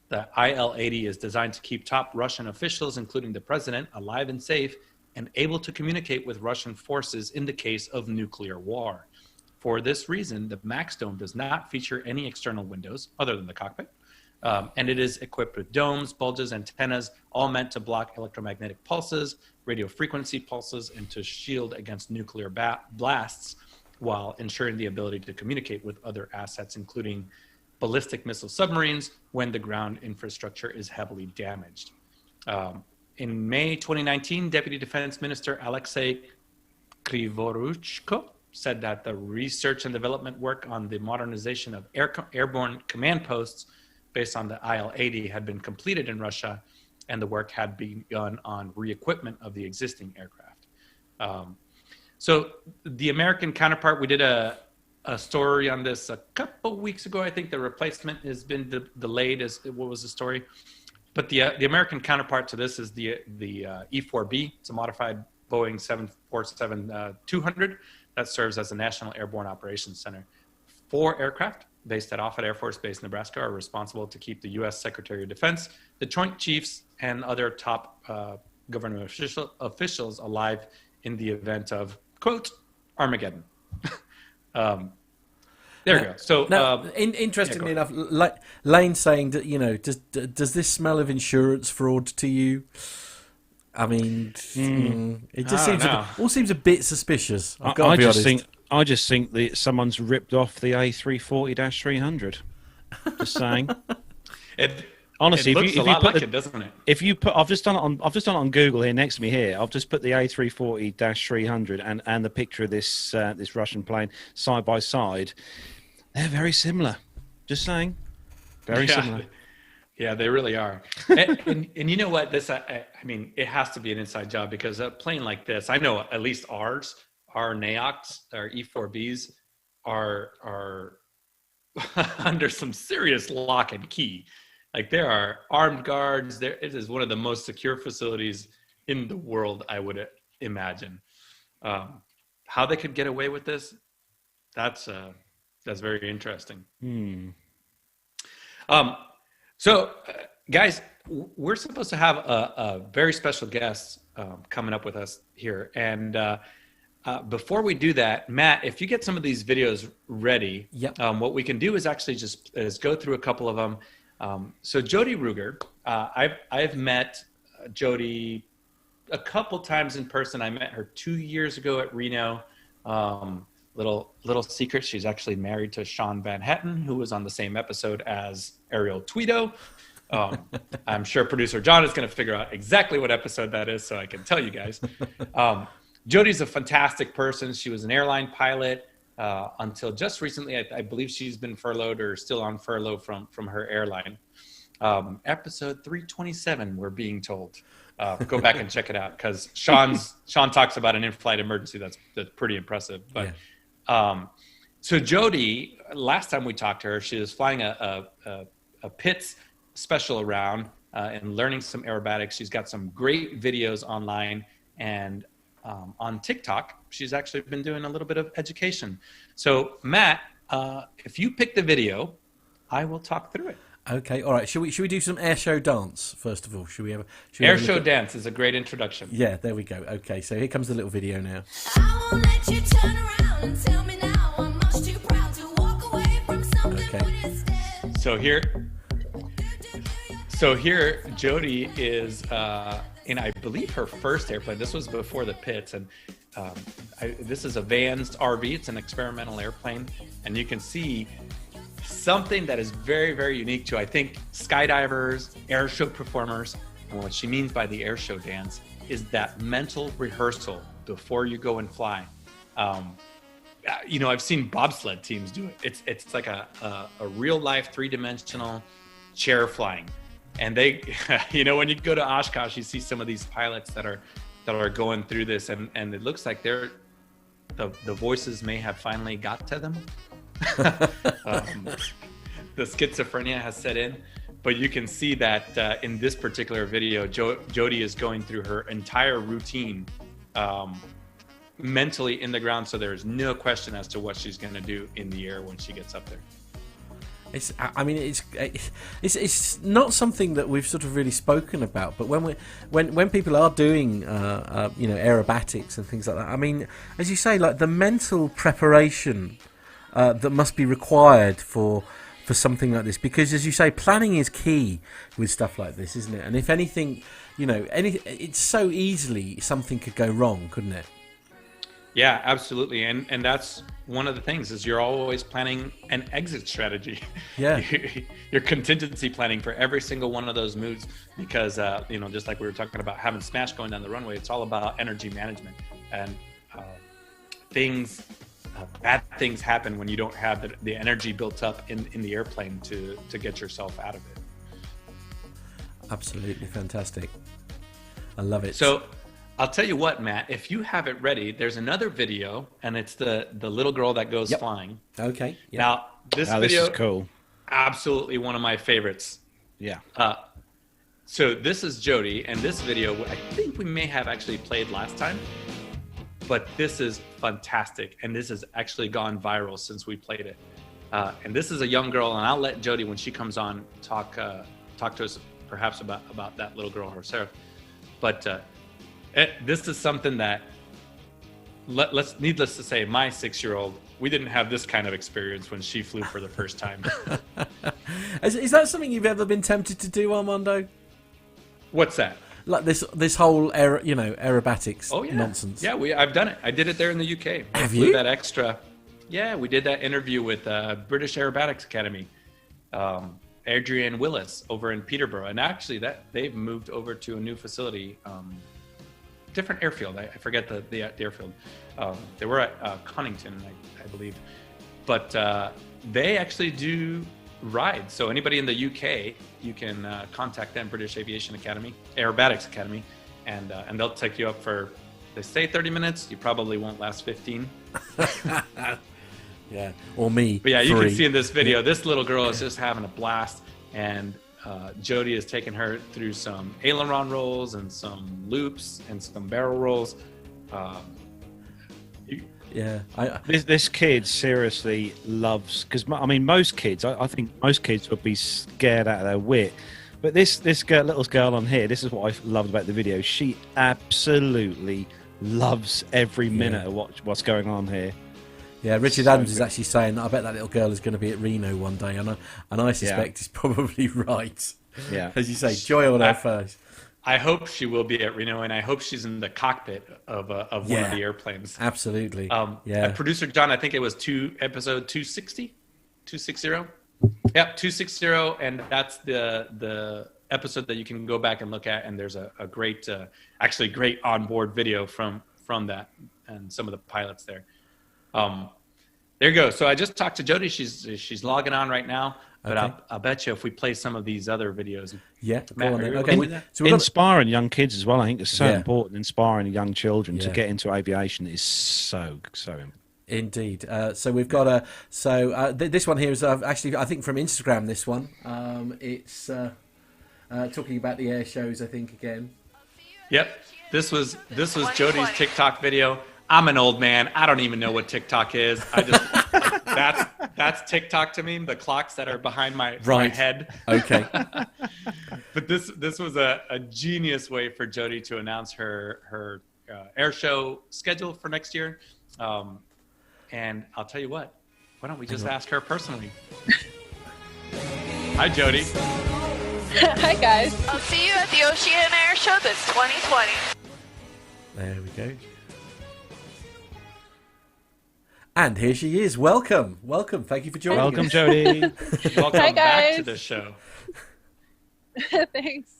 The IL-80 is designed to keep top Russian officials, including the president, alive and safe and able to communicate with Russian forces in the case of nuclear war. For this reason, the MAX dome does not feature any external windows other than the cockpit, and it is equipped with domes, bulges, antennas, all meant to block electromagnetic pulses, radio frequency pulses, and to shield against nuclear blasts while ensuring the ability to communicate with other assets, including ballistic missile submarines, when the ground infrastructure is heavily damaged. In May 2019, Deputy Defense Minister Alexei Krivoruchko said that the research and development work on the modernization of airborne command posts based on the IL-80 had been completed in Russia, and the work had begun on re-equipment of the existing aircraft. So the American counterpart, we did a story on this a couple weeks ago. I think the replacement has been delayed. What was the story? But the American counterpart to this is the E-4B. It's a modified Boeing 747-200 that serves as the National Airborne Operations Center. 4 aircraft based at Offutt Air Force Base, Nebraska, are responsible to keep the U.S. Secretary of Defense, the Joint Chiefs, and other top government officials alive in the event of, quote, Armageddon. There we go. So, interestingly enough, Lane saying that, does this smell of insurance fraud to you? I mean, it just seems a bit suspicious. I've got to be honest. I just think that someone's ripped off the A340-300. Just saying. Honestly, it looks a lot like it, doesn't it? If you put, I've just done it on Google here next to me here. I've just put the A340-300 and the picture of this Russian plane side by side. They're very similar. Just saying, very similar. Yeah, they really are. and you know what? This, I mean, it has to be an inside job, because a plane like this, I know at least our NAOCs, our E-4Bs, are under some serious lock and key. Like, there are armed guards. It is one of the most secure facilities in the world, I would imagine. How they could get away with this, that's very interesting. So, guys, we're supposed to have a very special guest coming up with us here. And before we do that, Matt, if you get some of these videos ready, what we can do is actually just go through a couple of them. So Jodi Rueger, I've met Jodi a couple times in person. I met her 2 years ago at Reno. Little secret, she's actually married to Sean Van Hatten, who was on the same episode as Ariel Tweedo. I'm sure producer John is going to figure out exactly what episode that is, so I can tell you guys. Jodi's a fantastic person. She was an airline pilot until just recently. I believe she's been furloughed or still on furlough from her airline. Episode 327, we're being told. Go back and check it out, because Sean talks about an in-flight emergency that's pretty impressive. But so Jodi, last time we talked to her, she was flying a Pitts special round and learning some aerobatics. She's got some great videos online, and on TikTok, she's actually been doing a little bit of education. So Matt, if you pick the I will talk through it. Okay, all right. Should we do some air show dance first of all? Air show dance is a great introduction. Yeah, there we go. Okay, so here comes the little video now. I won't let you turn around and tell me now I'm much too proud to walk away from something So here Jodi is in, I believe, her first airplane. This was before the pits, and this is a Vans RV. It's an experimental airplane, and you can see something that is very, very unique to, I think, skydivers, air show performers. And what she means by the air show dance is that mental rehearsal before you go and fly. You know, I've seen bobsled teams do it. It's like a real life 3-dimensional chair flying. And they, you know, when you go to Oshkosh, you see some of these pilots that are going through this, and it looks like the voices may have finally got to them. The schizophrenia has set in, but you can see that in this particular video, Jodi is going through her entire routine mentally in the ground, so there's no question as to what she's going to do in the air when she gets up there. I mean, it's not something that we've sort of really spoken about, but when people are doing you know, aerobatics and things like that, I mean, as you say, like the mental preparation that must be required for something like this, because as you say, planning is key with stuff like this, isn't it? And if anything, you know, it's so easily something could go wrong, couldn't it? Yeah, absolutely. And that's one of the things, is you're always planning an exit strategy. Yeah. You're contingency planning for every single one of those moves, because, you know, just like we were talking about having smash going down the runway, it's all about energy management. And bad things happen when you don't have the energy built up in the airplane to get yourself out of it. Absolutely fantastic. I love it. So I'll tell you what, Matt, if you have it ready, there's another video, and it's the little girl that goes flying. Okay. Yep. Now, this video is cool. Absolutely one of my favorites. Yeah. So this is Jodi, and this video, I think we may have actually played last time, but this is fantastic, and this has actually gone viral since we played it. And this is a young girl, and I'll let Jodi, when she comes on, talk to us perhaps about that little girl herself. But this is something that, needless to say, my 6-year-old, we didn't have this kind of experience when she flew for the first time. Is that something you've ever been tempted to do, Armando? What's that? Like this whole aerobatics nonsense. Yeah, I've done it. I did it there in the UK. Have you? That extra. Yeah, we did that interview with British Aerobatics Academy, Adrian Willis over in Peterborough, and actually they've moved over to a new facility, different airfield. I forget the airfield. They were at Conington, I believe, but they actually do rides. So anybody in the UK, you can contact them, British Aviation Academy, Aerobatics Academy, and they'll take you up for, they say 30 minutes. You probably won't last 15. Yeah, or me. But yeah, you can see in this video, this little girl is just having a blast, and Jodi is taking her through some aileron rolls and some loops and some barrel rolls. Yeah, this kid seriously loves, because I mean, most kids, I think most kids would be scared out of their wit, but this girl, little girl on here, this is what I loved about the video. She absolutely loves every minute of what's going on here. Yeah, Richard Adams is actually saying that I bet that little girl is going to be at Reno one day, and I suspect he's probably right. Yeah, as you say, joy on her face. I hope she will be at Reno, and I hope she's in the cockpit of one of the airplanes. Absolutely. And producer John, I think it was episode 260. Yep, 260, and that's the episode that you can go back and look at. And there's a great, actually great onboard video from that and some of the pilots there. There you go. So I just talked to Jodi. She's logging on right now. But okay. I'll bet you if we play some of these other videos. Yeah, Matt, okay. So inspiring young kids as well. I think it's so important. Inspiring young children to get into aviation is so important. Indeed. So we've got this one here is actually, I think, from Instagram. This one, it's talking about the air shows. I think again. Yep. This was Jodi's TikTok video. I'm an old man. I don't even know what TikTok is. I just that's TikTok to me. The clocks that are behind my head. Okay. But this was a genius way for Jodi to announce her air show schedule for next year. And I'll tell you what. Why don't we just ask her personally? Hi, Jodi. Hi, guys. I'll see you at the Ocean Air Show this 2020. There we go. And here she is. Welcome. Welcome. Thank you for joining Welcome, us. Jodi. Welcome Hi, back to guys. the show. Thanks.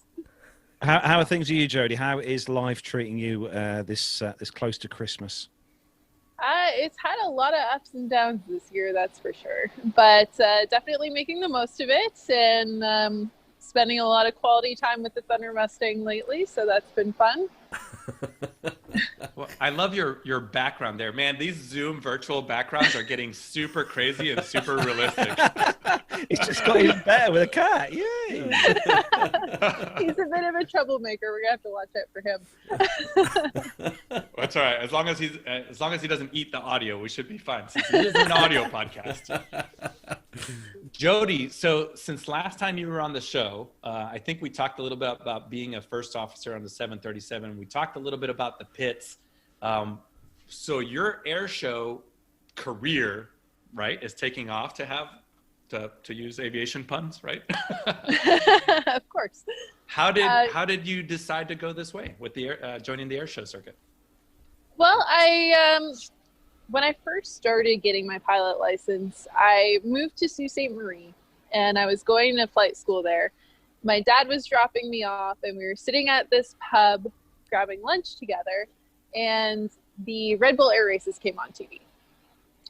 How are things with you, Jodi? How is life treating you this close to Christmas? It's had a lot of ups and downs this year, that's for sure. But definitely making the most of it and spending a lot of quality time with the Thunder Mustang lately, so that's been fun. Well, I love your background there, man. These Zoom virtual backgrounds are getting super crazy and super realistic. It's just got even better with a cat. Yay! He's a bit of a troublemaker. We're gonna have to watch out for him. That's all right. As long as he doesn't eat the audio, we should be fine. Since it is an audio podcast. Jodi, so since last time you were on the show, I think we talked a little bit about being a first officer on the 737. We talked a little bit about the pits. So your air show career, right, is taking off to use aviation puns, right? Of course. How did you decide to go this way with the joining the air show circuit? Well, when I first started getting my pilot license, I moved to Sault Ste. Marie, and I was going to flight school there. My dad was dropping me off, and we were sitting at this pub grabbing lunch together, and the Red Bull Air Races came on TV.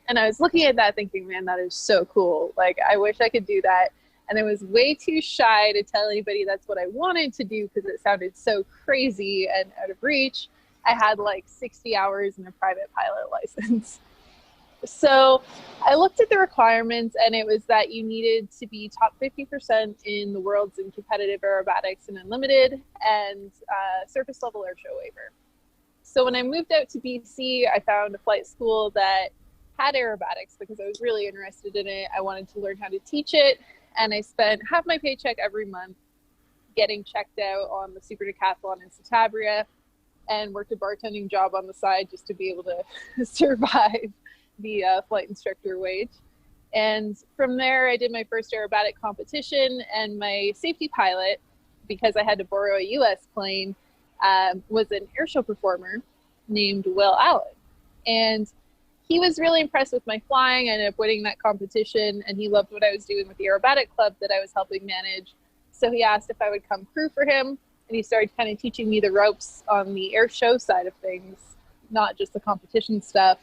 And I was looking at that thinking, man, that is so cool. Like, I wish I could do that. And I was way too shy to tell anybody that's what I wanted to do because it sounded so crazy and out of reach. I had like 60 hours and a private pilot license. So I looked at the requirements, and it was that you needed to be top 50% in the world's in competitive aerobatics and unlimited, and surface level airshow waiver. So when I moved out to BC, I found a flight school that had aerobatics because I was really interested in it. I wanted to learn how to teach it, and I spent half my paycheck every month getting checked out on the Super Decathlon in Santabria, and worked a bartending job on the side just to be able to survive the flight instructor wage. And from there, I did my first aerobatic competition, and my safety pilot, because I had to borrow a US plane, was an airshow performer named Will Allen. And he was really impressed with my flying. I ended up winning that competition, and he loved what I was doing with the aerobatic club that I was helping manage. So he asked if I would come crew for him, and he started kind of teaching me the ropes on the air show side of things, not just the competition stuff.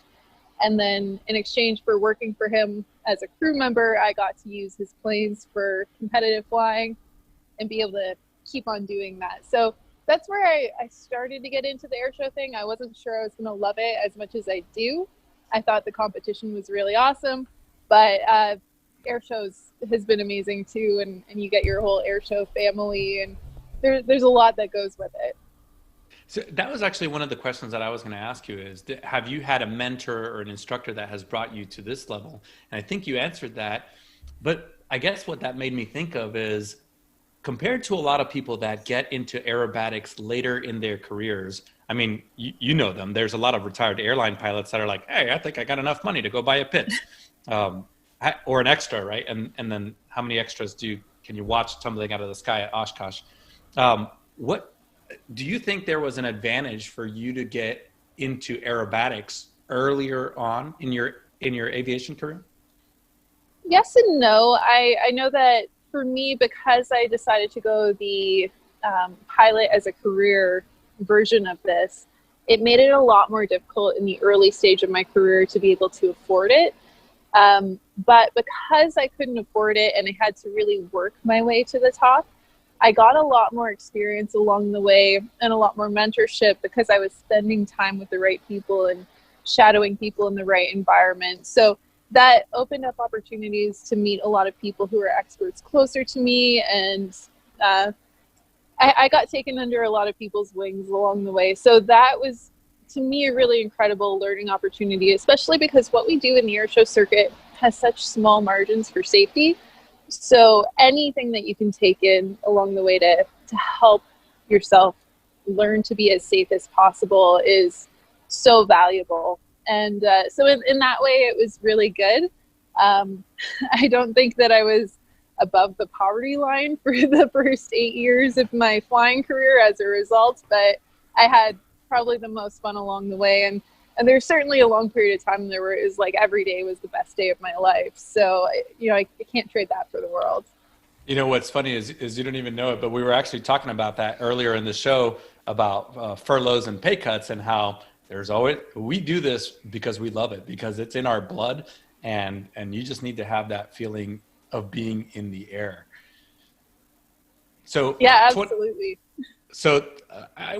And then in exchange for working for him as a crew member, I got to use his planes for competitive flying and be able to keep on doing that. So that's where I started to get into the air show thing. I wasn't sure I was going to love it as much as I do. I thought the competition was really awesome, but air shows has been amazing too. And you get your whole air show family, and there's a lot that goes with it. So that was actually one of the questions that I was going to ask you is, have you had a mentor or an instructor that has brought you to this level? And I think you answered that. But I guess what that made me think of is, compared to a lot of people that get into aerobatics later in their careers, I mean, you know them. There's a lot of retired airline pilots that are like, hey, I think I got enough money to go buy a pit or an extra, right? And then how many extras can you watch tumbling out of the sky at Oshkosh? What do you think there was an advantage for you to get into aerobatics earlier on in your aviation career? Yes and no. I know that for me, because I decided to go the pilot as a career version of this, it made it a lot more difficult in the early stage of my career to be able to afford it. But because I couldn't afford it and I had to really work my way to the top, I got a lot more experience along the way and a lot more mentorship because I was spending time with the right people and shadowing people in the right environment. So that opened up opportunities to meet a lot of people who are experts closer to me. And I got taken under a lot of people's wings along the way. So that was, to me, a really incredible learning opportunity, especially because what we do in the airshow circuit has such small margins for safety. So anything that you can take in along the way to help yourself learn to be as safe as possible is so valuable. And so in that way, it was really good. I don't think that I was above the poverty line for the first 8 years of my flying career as a result, but I had probably the most fun along the way. And there's certainly a long period of time there where it was like every day was the best day of my life. So, you know, I can't trade that for the world. You know, what's funny is you don't even know it, but we were actually talking about that earlier in the show about furloughs and pay cuts, and how there's always, we do this because we love it, because it's in our blood, and you just need to have that feeling of being in the air. So yeah, absolutely.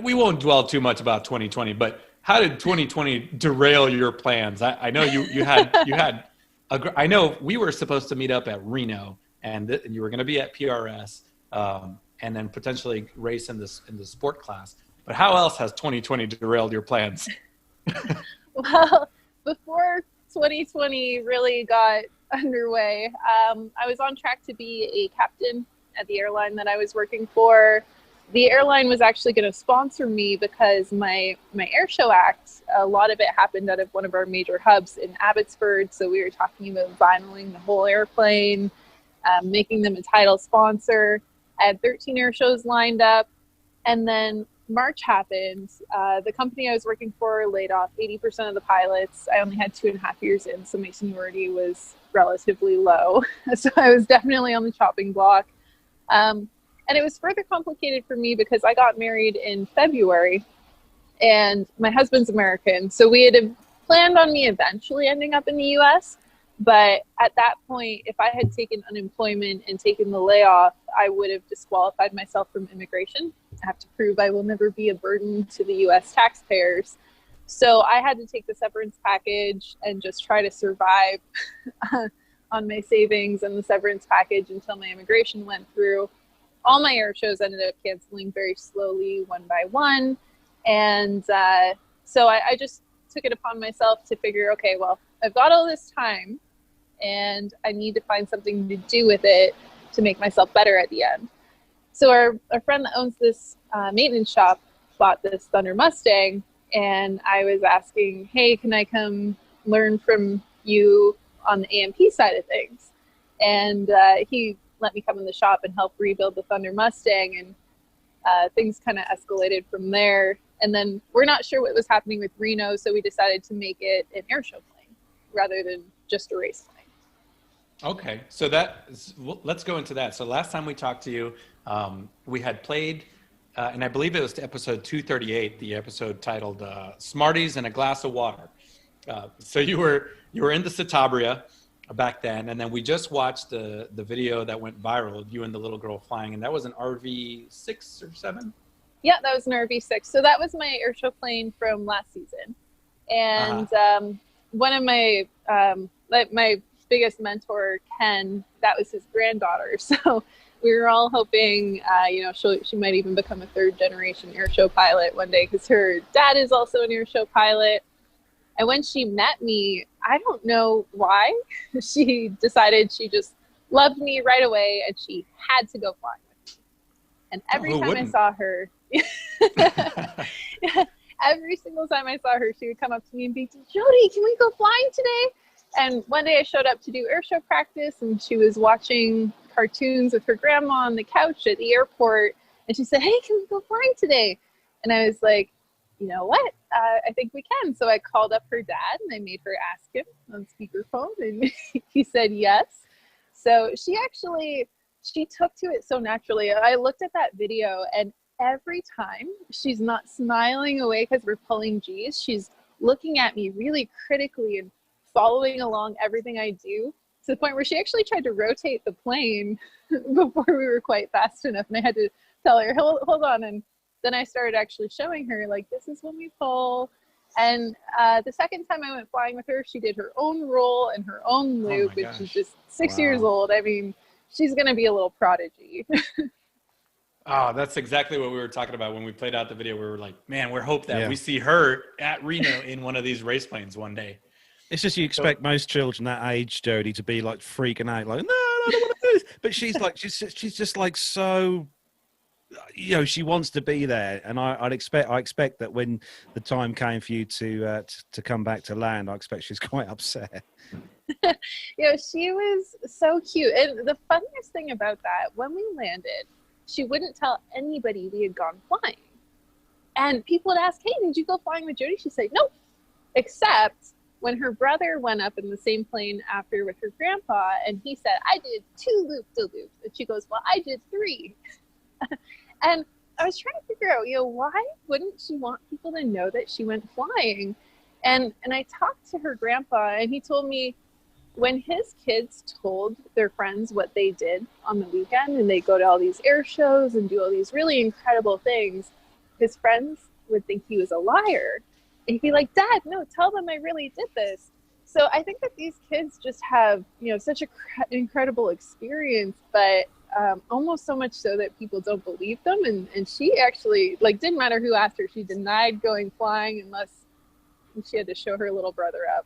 We won't dwell too much about 2020, but how did 2020 derail your plans? I know you had I know we were supposed to meet up at Reno, and you were going to be at PRS, and then potentially race in the sport class. But how else has 2020 derailed your plans? Well, before 2020 really got underway, I was on track to be a captain at the airline that I was working for. The airline was actually going to sponsor me because my airshow act, a lot of it happened out of one of our major hubs in Abbotsford. So we were talking about vinyling the whole airplane, making them a title sponsor. I had 13 air shows lined up, and then March happened. The company I was working for laid off 80% of the pilots. I only had 2.5 years in, so my seniority was relatively low. So I was definitely on the chopping block. And it was further complicated for me because I got married in February, and my husband's American. So we had planned on me eventually ending up in the US. But at that point, if I had taken unemployment and taken the layoff, I would have disqualified myself from immigration. I have to prove I will never be a burden to the US taxpayers. So I had to take the severance package and just try to survive on my savings and the severance package until my immigration went through. All my air shows ended up canceling very slowly, one by one. And so I just took it upon myself to figure, okay, well, I've got all this time and I need to find something to do with it to make myself better at the end. So our friend that owns this maintenance shop bought this Thunder Mustang, and I was asking, hey, can I come learn from you on the AMP side of things? And he let me come in the shop and help rebuild the Thunder Mustang, and things kind of escalated from there. And then we're not sure what was happening with Reno, so we decided to make it an airshow plane rather than just a race plane. Okay, so let's go into that. So last time we talked to you, we had played, and I believe it was to episode 238, the episode titled "Smarties and a Glass of Water." So you were in the Citabria back then, and then we just watched the video that went viral of you and the little girl flying, and that was an RV6 or 7. Yeah, that was an RV6. So that was my airshow plane from last season, and one of my my biggest mentor, Ken, that was his granddaughter. So we were all hoping, she might even become a 3rd generation airshow pilot one day, because her dad is also an airshow pilot. And when she met me, I don't know why, she decided she just loved me right away, and she had to go flying with me. And every time I saw her, every single time I saw her, she would come up to me and be, Jodi, can we go flying today? And one day I showed up to do airshow practice, and she was watching cartoons with her grandma on the couch at the airport. And she said, hey, can we go flying today? And I was like, you know what? I think we can. So I called up her dad, and I made her ask him on speakerphone, and he said yes. So she took to it so naturally. I looked at that video, and every time she's not smiling away because we're pulling G's, she's looking at me really critically and following along everything I do, to the point where she actually tried to rotate the plane before we were quite fast enough. And I had to tell her, hold on. And then I started actually showing her, like, this is when we pull. And the second time I went flying with her, she did her own roll and her own loop, and she's just 6 years old. I mean, she's going to be a little prodigy. Oh, that's exactly what we were talking about when we played out the video. We were like, man, we're hoping that we see her at Reno in one of these race planes one day. It's just you expect most children that age, Jodi, to be like freaking out, like, no, I don't want to do this. But she's like, she's just like so, she wants to be there. And I expect that when the time came for you to come back to land, I expect she's quite upset. She was so cute. And the funniest thing about that, when we landed, she wouldn't tell anybody we had gone flying. And people would ask, hey, did you go flying with Jodi? She'd say, nope. Except when her brother went up in the same plane after with her grandpa, and he said, I did 2 loop-de-loops. And she goes, well, I did 3. And I was trying to figure out, why wouldn't she want people to know that she went flying? And I talked to her grandpa, and he told me when his kids told their friends what they did on the weekend, and they go to all these air shows and do all these really incredible things, his friends would think he was a liar. And he'd be like, Dad, no, tell them I really did this. So I think that these kids just have, such an incredible experience, but almost so much so that people don't believe them. And she actually, didn't matter who asked her, she denied going flying unless she had to show her little brother up.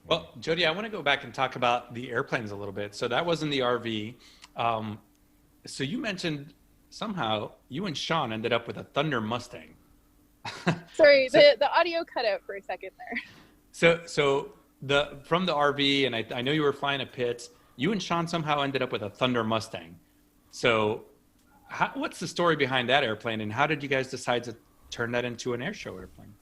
Well, Jodi, I want to go back and talk about the airplanes a little bit. So that was in the RV. So you mentioned somehow you and Sean ended up with a Thunder Mustang. Sorry, the audio cut out for a second there. So from the RV, and I know you were flying a Pitts, you and Sean somehow ended up with a Thunder Mustang. So what's the story behind that airplane, and how did you guys decide to turn that into an air show airplane?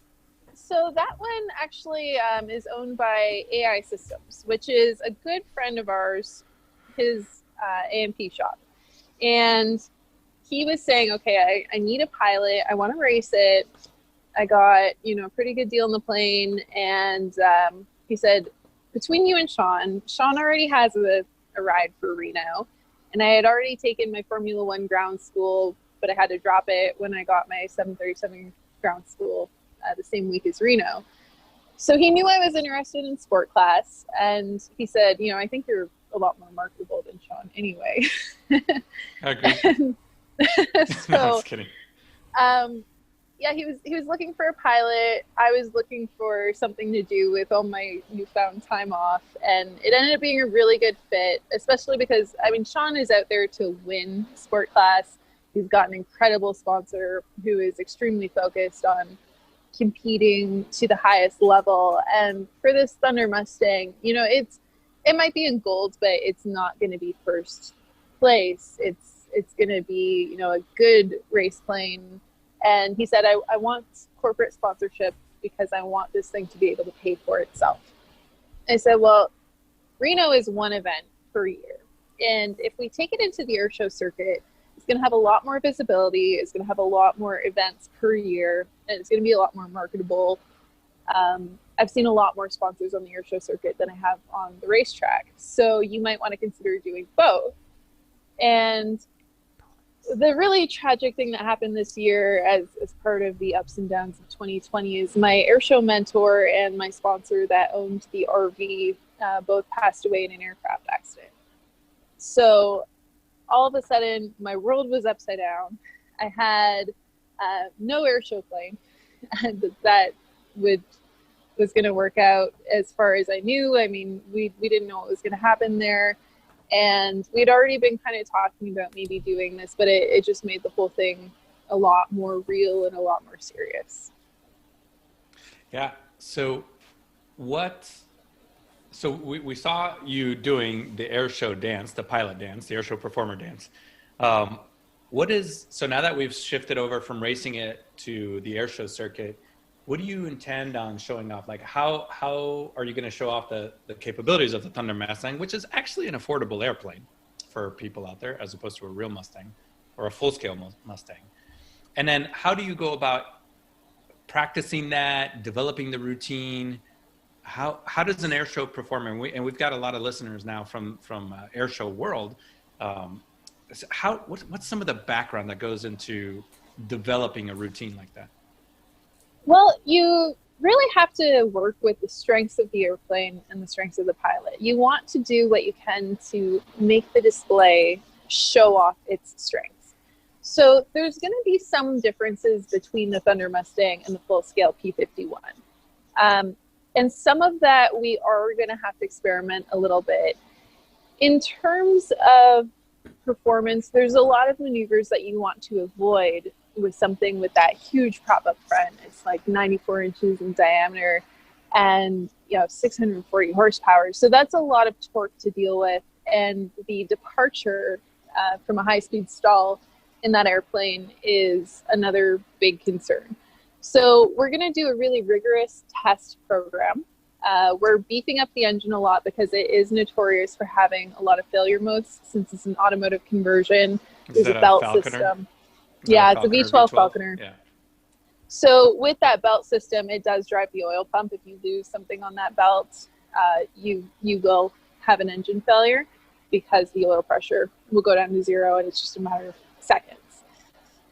So that one actually is owned by AI Systems, which is a good friend of ours, his AMP shop. And he was saying, okay, I need a pilot. I want to race it. I got, a pretty good deal on the plane. And he said, between you and Sean already has a ride for Reno. And I had already taken my Formula One ground school, but I had to drop it when I got my 737 ground school the same week as Reno. So he knew I was interested in sport class. And he said, I think you're a lot more marketable than Sean anyway. I agree. So, no, I was kidding. Yeah, he was looking for a pilot. I was looking for something to do with all my newfound time off, and it ended up being a really good fit, especially because Sean is out there to win sport class. He's got an incredible sponsor who is extremely focused on competing to the highest level. And for this Thunder Mustang, it might be in gold, but it's not going to be first place. It's going to be, a good race plane. And he said, I want corporate sponsorship because I want this thing to be able to pay for itself. I said, well, Reno is one event per year. And if we take it into the air show circuit, it's going to have a lot more visibility. It's going to have a lot more events per year. And it's going to be a lot more marketable. I've seen a lot more sponsors on the air show circuit than I have on the racetrack. So you might want to consider doing both. And the really tragic thing that happened this year as part of the ups and downs of 2020 is my airshow mentor and my sponsor that owned the RV both passed away in an aircraft accident. So all of a sudden, my world was upside down. I had no airshow plane that was going to work out as far as I knew. We didn't know what was going to happen there. And we'd already been kind of talking about maybe doing this, but it just made the whole thing a lot more real and a lot more serious. Yeah. So we saw you doing the air show dance, the pilot dance, the air show performer dance. So now that we've shifted over from racing it to the air show circuit, what do you intend on showing off? How are you going to show off the capabilities of the Thunder Mustang, which is actually an affordable airplane for people out there, as opposed to a real Mustang or a full-scale Mustang? And then how do you go about practicing that, developing the routine? How does an air show performer, and we've got a lot of listeners now from air show world. What's some of the background that goes into developing a routine like that? Well, you really have to work with the strengths of the airplane and the strengths of the pilot. You want to do what you can to make the display show off its strengths. So there's going to be some differences between the Thunder Mustang and the full-scale P-51. And some of that we are going to have to experiment a little bit. In terms of performance, there's a lot of maneuvers that you want to avoid with something with that huge prop up front. It's like 94 inches in diameter. and 640 horsepower. So that's a lot of torque to deal with, and the departure from a high-speed stall in that airplane is another big concern. So we're going to do a really rigorous test program. We're beefing up the engine a lot because it is notorious for having a lot of failure modes since it's an automotive conversion. There's a belt system. Yeah, it's a V12 Falconer. Yeah. So with that belt system, it does drive the oil pump. If you lose something on that belt, you will have an engine failure because the oil pressure will go down to zero, and it's just a matter of seconds.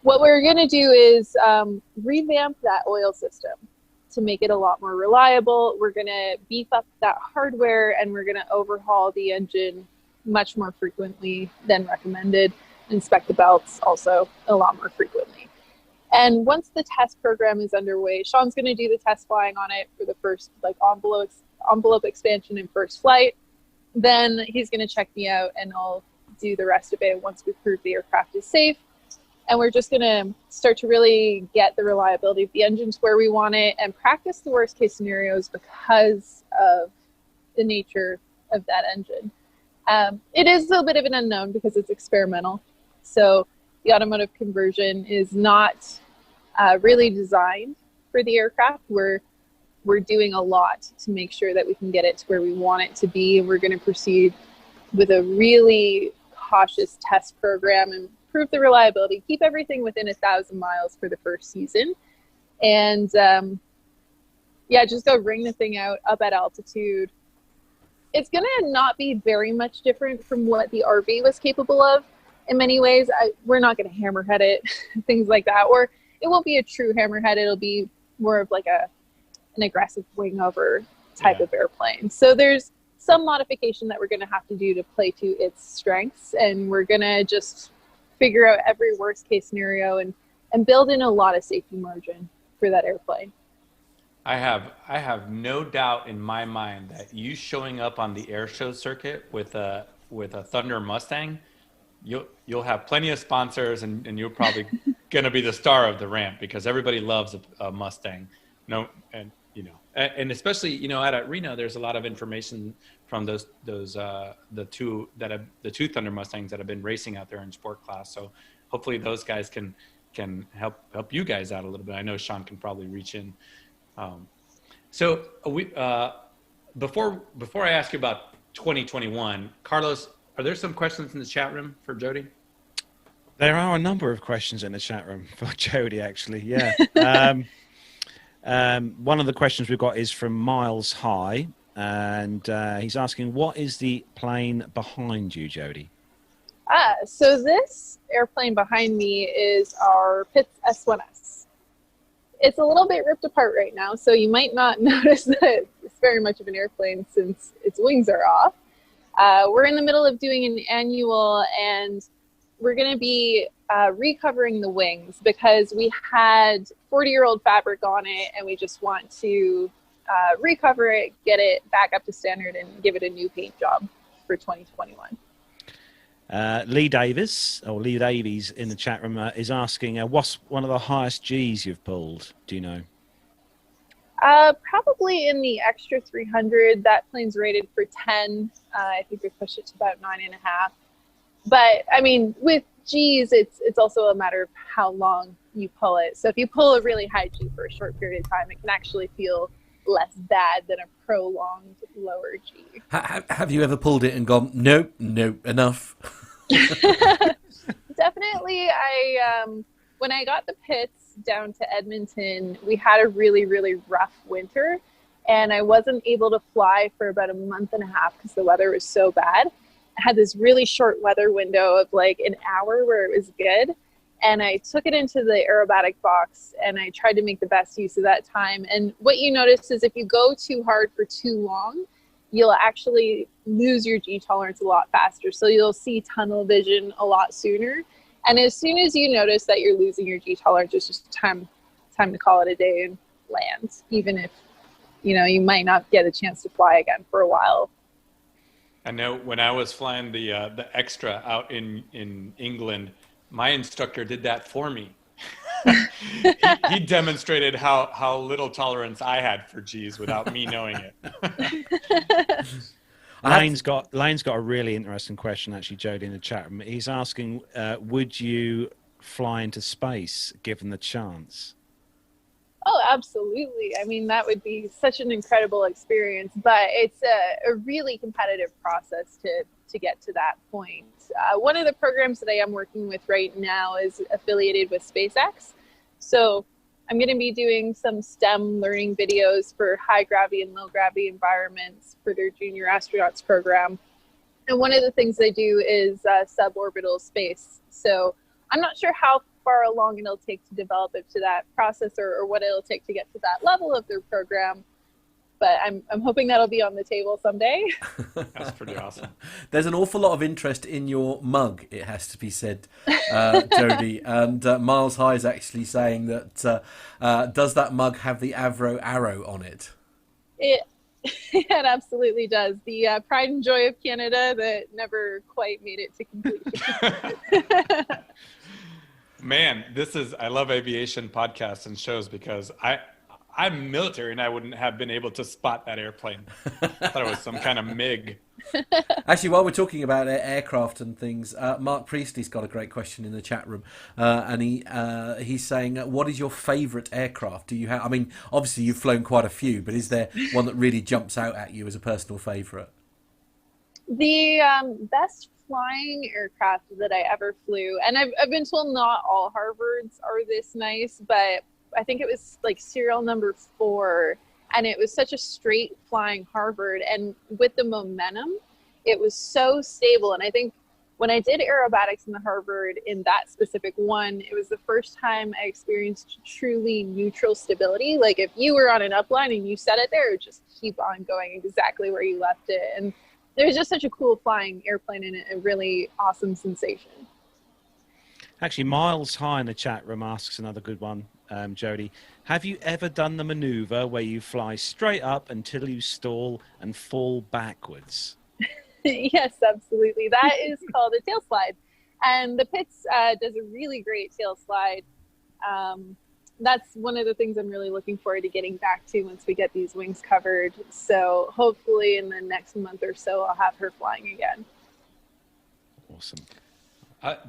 What we're going to do is revamp that oil system to make it a lot more reliable. We're going to beef up that hardware, and we're going to overhaul the engine much more frequently than recommended. Inspect the belts also a lot more frequently. And once the test program is underway, Sean's going to do the test flying on it for the first envelope expansion and first flight. Then he's going to check me out, and I'll do the rest of it once we prove the aircraft is safe. And we're just going to start to really get the reliability of the engine to where we want it and practice the worst case scenarios because of the nature of that engine. It is a bit of an unknown because it's experimental. So the automotive conversion is not really designed for the aircraft. We're doing a lot to make sure that we can get it to where we want it to be. And we're going to proceed with a really cautious test program and prove the reliability, keep everything within 1,000 miles for the first season. And just go ring the thing out up at altitude. It's going to not be very much different from what the RV was capable of in many ways. We're not going to hammerhead it, things like that. Or it won't be a true hammerhead. It'll be more of like an aggressive wing over type of airplane. So there's some modification that we're going to have to do to play to its strengths. And we're going to just figure out every worst case scenario and build in a lot of safety margin for that airplane. I have no doubt in my mind that you showing up on the air show circuit with a Thunder Mustang, you'll have plenty of sponsors, and you're probably going to be the star of the ramp because everybody loves a Mustang. And especially out at Reno, there's a lot of information from the two Thunder Mustangs that have been racing out there in sport class. So hopefully those guys can help you guys out a little bit. I know Sean can probably reach in. So before I ask you about 2021, Carlos, are there some questions in the chat room for Jodi? There are a number of questions in the chat room for Jodi, actually. Yeah. One of the questions we've got is from Miles High, and he's asking, what is the plane behind you, Jodi? So this airplane behind me is our Pitts S1S. It's a little bit ripped apart right now, so you might not notice that it's very much of an airplane since its wings are off. We're in the middle of doing an annual, and we're going to be recovering the wings because we had 40-year-old fabric on it, and we just want to recover it, get it back up to standard, and give it a new paint job for 2021. Lee Davies in the chat room is asking, what's one of the highest Gs you've pulled? Do you know? Probably in the extra 300. That plane's rated for 10. I think we pushed it to about 9.5. But I mean, with Gs, it's also a matter of how long you pull it. So if you pull a really high G for a short period of time, it can actually feel less bad than a prolonged lower G. Have you ever pulled it and gone, nope, enough? Definitely. When I got the Pitts down to Edmonton, we had a really, really rough winter, and I wasn't able to fly for about a month and a half because the weather was so bad. I had this really short weather window of like an hour where it was good, and I took it into the aerobatic box and I tried to make the best use of that time. And what you notice is if you go too hard for too long, you'll actually lose your G tolerance a lot faster. So you'll see tunnel vision a lot sooner. And as soon as you notice that you're losing your G tolerance, it's just time to call it a day and land, even if, you might not get a chance to fly again for a while. I know when I was flying the extra out in England, my instructor did that for me. He demonstrated how little tolerance I had for G's without me knowing it. Lane's got a really interesting question, actually, Jodi, in the chat room. He's asking, would you fly into space given the chance? Oh, absolutely. I mean, that would be such an incredible experience, but it's a really competitive process to get to that point. One of the programs that I am working with right now is affiliated with SpaceX. So I'm going to be doing some STEM learning videos for high gravity and low gravity environments for their junior astronauts program. And one of the things they do is suborbital space. So I'm not sure how far along it'll take to develop it to that process or what it'll take to get to that level of their program. But I'm hoping that'll be on the table someday. That's pretty awesome. There's an awful lot of interest in your mug, it has to be said, Jodi. And Miles High is actually saying that, does that mug have the Avro arrow on it? It absolutely does. The pride and joy of Canada that never quite made it to completion. Man, I love aviation podcasts and shows because I'm military and I wouldn't have been able to spot that airplane. I thought it was some kind of MiG. Actually, while we're talking about aircraft and things, Mark Priestley's got a great question in the chat room, and he's saying, "What is your favourite aircraft? Do you have? I mean, obviously you've flown quite a few, but is there one that really jumps out at you as a personal favourite?" The best flying aircraft that I ever flew, and I've been told not all Harvards are this nice, but I think it was like serial number 4, and it was such a straight flying Harvard, and with the momentum it was so stable. And I think when I did aerobatics in the Harvard in that specific one, it was the first time I experienced truly neutral stability. Like if you were on an upline and you set it there, it would just keep on going exactly where you left it. And there's just such a cool flying airplane in it, a really awesome sensation. Actually, Miles High in the chat room asks another good one, Jodi. Have you ever done the maneuver where you fly straight up until you stall and fall backwards? Yes, absolutely. That is called a tail slide. And the Pitts does a really great tail slide. That's one of the things I'm really looking forward to getting back to once we get these wings covered. So hopefully in the next month or so, I'll have her flying again. Awesome.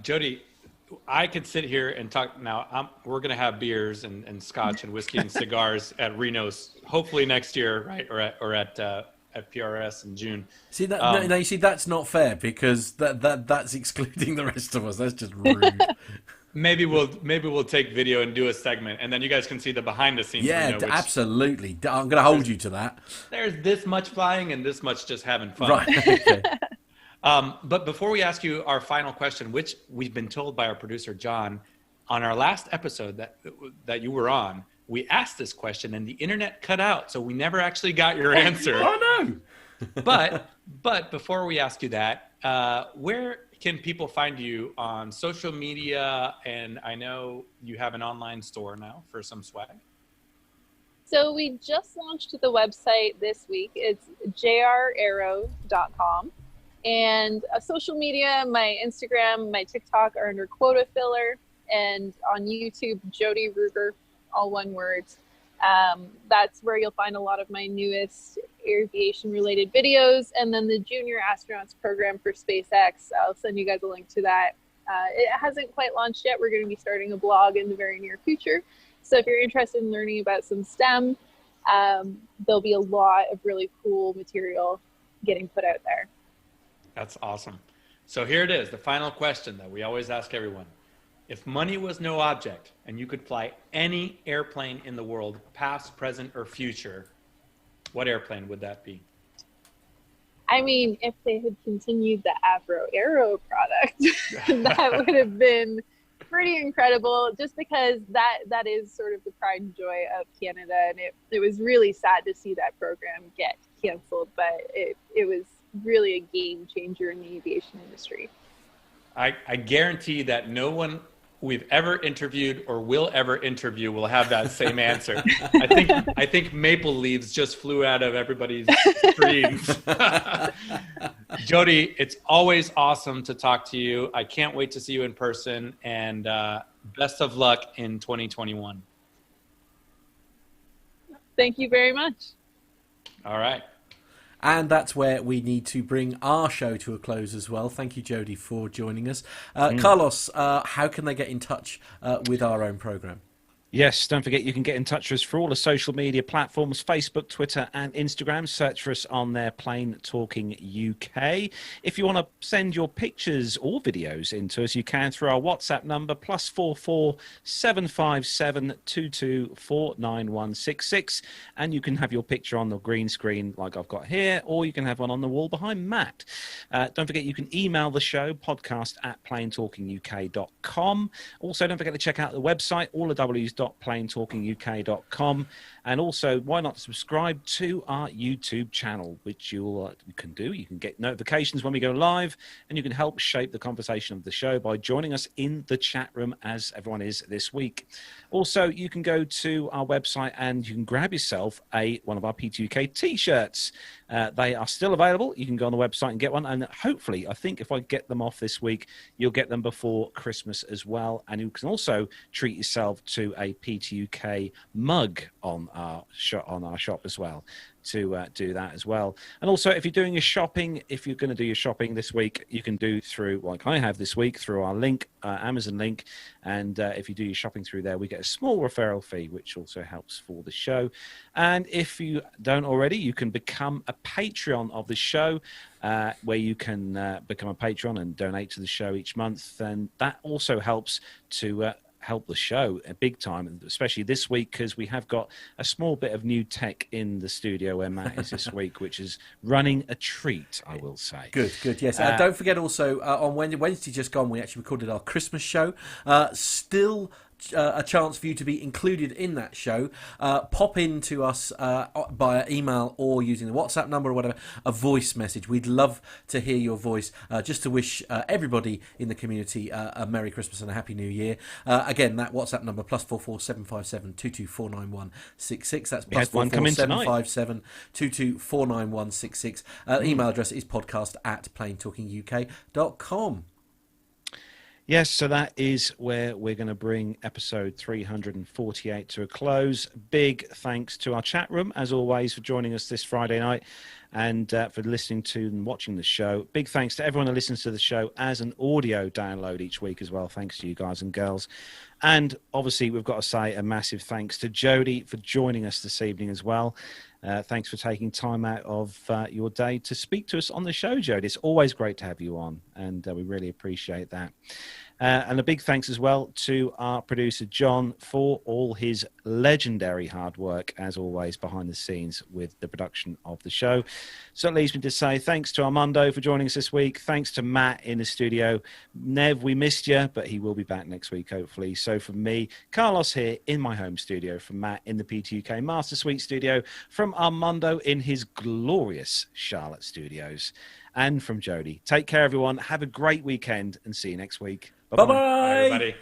Jodi, I could sit here and talk now. We're going to have beers and scotch and whiskey and cigars at Reno's, hopefully next year, right? Or at PRS in June. See that? No, you see that's not fair because that's excluding the rest of us. That's just rude. Maybe we'll take video and do a segment, and then you guys can see the behind the scenes. Yeah, absolutely. I'm going to hold you to that. There's this much flying and this much just having fun. Right. Okay. But before we ask you our final question, which we've been told by our producer John, on our last episode that you were on, we asked this question and the internet cut out, so we never actually got your answer. Oh no! But before we ask you that, where can people find you on social media? And I know you have an online store now for some swag. So we just launched the website this week. It's jraero.com. And social media, my Instagram, my TikTok are under Quota Filler. And on YouTube, Jodi Rueger, all one word. That's where you'll find a lot of my newest aviation-related videos. And then the Junior Astronauts program for SpaceX, I'll send you guys a link to that. It hasn't quite launched yet. We're going to be starting a blog in the very near future. So if you're interested in learning about some STEM, there'll be a lot of really cool material getting put out there. That's awesome. So here it is, the final question that we always ask everyone. If money was no object and you could fly any airplane in the world, past, present, or future, what airplane would that be? I mean, if they had continued the Avro Aero product, that would have been pretty incredible, just because that is sort of the pride and joy of Canada. And it was really sad to see that program get canceled, but it was really a game changer in the aviation industry. I guarantee that no one we've ever interviewed or will ever interview will have that same answer. I think maple leaves just flew out of everybody's screens. Jodi, it's always awesome to talk to you. I can't wait to see you in person, and best of luck in 2021. Thank you very much. All right. And that's where we need to bring our show to a close as well. Thank you, Jodi, for joining us. Carlos, how can they get in touch with our own program? Yes, don't forget you can get in touch with us for all the social media platforms, Facebook, Twitter and Instagram. Search for us on there, Plain Talking UK. If you want to send your pictures or videos into us, you can through our WhatsApp number, +44 757 2249 and you can have your picture on the green screen like I've got here, or you can have one on the wall behind Matt. Don't forget you can email the show, podcast@plaintalkinguk.com. Also, don't forget to check out the website, all the www.plaintalkinguk.com, and also why not subscribe to our YouTube channel, which you can do. You can get notifications when we go live, and you can help shape the conversation of the show by joining us in the chat room as everyone is this week. Also, you can go to our website and you can grab yourself one of our P2UK t-shirts. They are still available. You can go on the website and get one, and hopefully, I think if I get them off this week, you'll get them before Christmas as well. And you can also treat yourself to a P2UK mug on our shop as well, to do that as well. And also, if you're doing your shopping, if you're going to do your shopping this week, you can do through, like I have this week, through our link, Amazon link. And if you do your shopping through there, we get a small referral fee, which also helps for the show. And if you don't already, you can become a Patreon of the show, where you can become a patron and donate to the show each month. And that also helps to help the show big time, especially this week, because we have got a small bit of new tech in the studio where Matt is this week, which is running a treat, I will say. Good, yes. Don't forget also, on Wednesday just gone, we actually recorded our Christmas show. Still a chance for you to be included in that show. Pop in to us via email or using the WhatsApp number or whatever, a voice message. We'd love to hear your voice, just to wish everybody in the community a Merry Christmas and a Happy New Year. Again, that WhatsApp number, +44 757 2249 That's +44 757 2249 Email address is podcast@plaintalkinguk.com. Yes, so that is where we're going to bring episode 348 to a close. Big thanks to our chat room, as always, for joining us this Friday night and for listening to and watching the show. Big thanks to everyone who listens to the show as an audio download each week as well. Thanks to you guys and girls. And obviously, we've got to say a massive thanks to Jodi for joining us this evening as well. Thanks for taking time out of your day to speak to us on the show, Jodi. It's always great to have you on, and we really appreciate that. And a big thanks as well to our producer, John, for all his legendary hard work, as always, behind the scenes with the production of the show. So it leaves me to say thanks to Armando for joining us this week. Thanks to Matt in the studio. Nev, we missed you, but he will be back next week, hopefully. So from me, Carlos here in my home studio, from Matt in the P2UK Master Suite studio, from Armando in his glorious Charlotte studios, and from Jodi. Take care, everyone. Have a great weekend and see you next week. Bye-bye. Bye, everybody.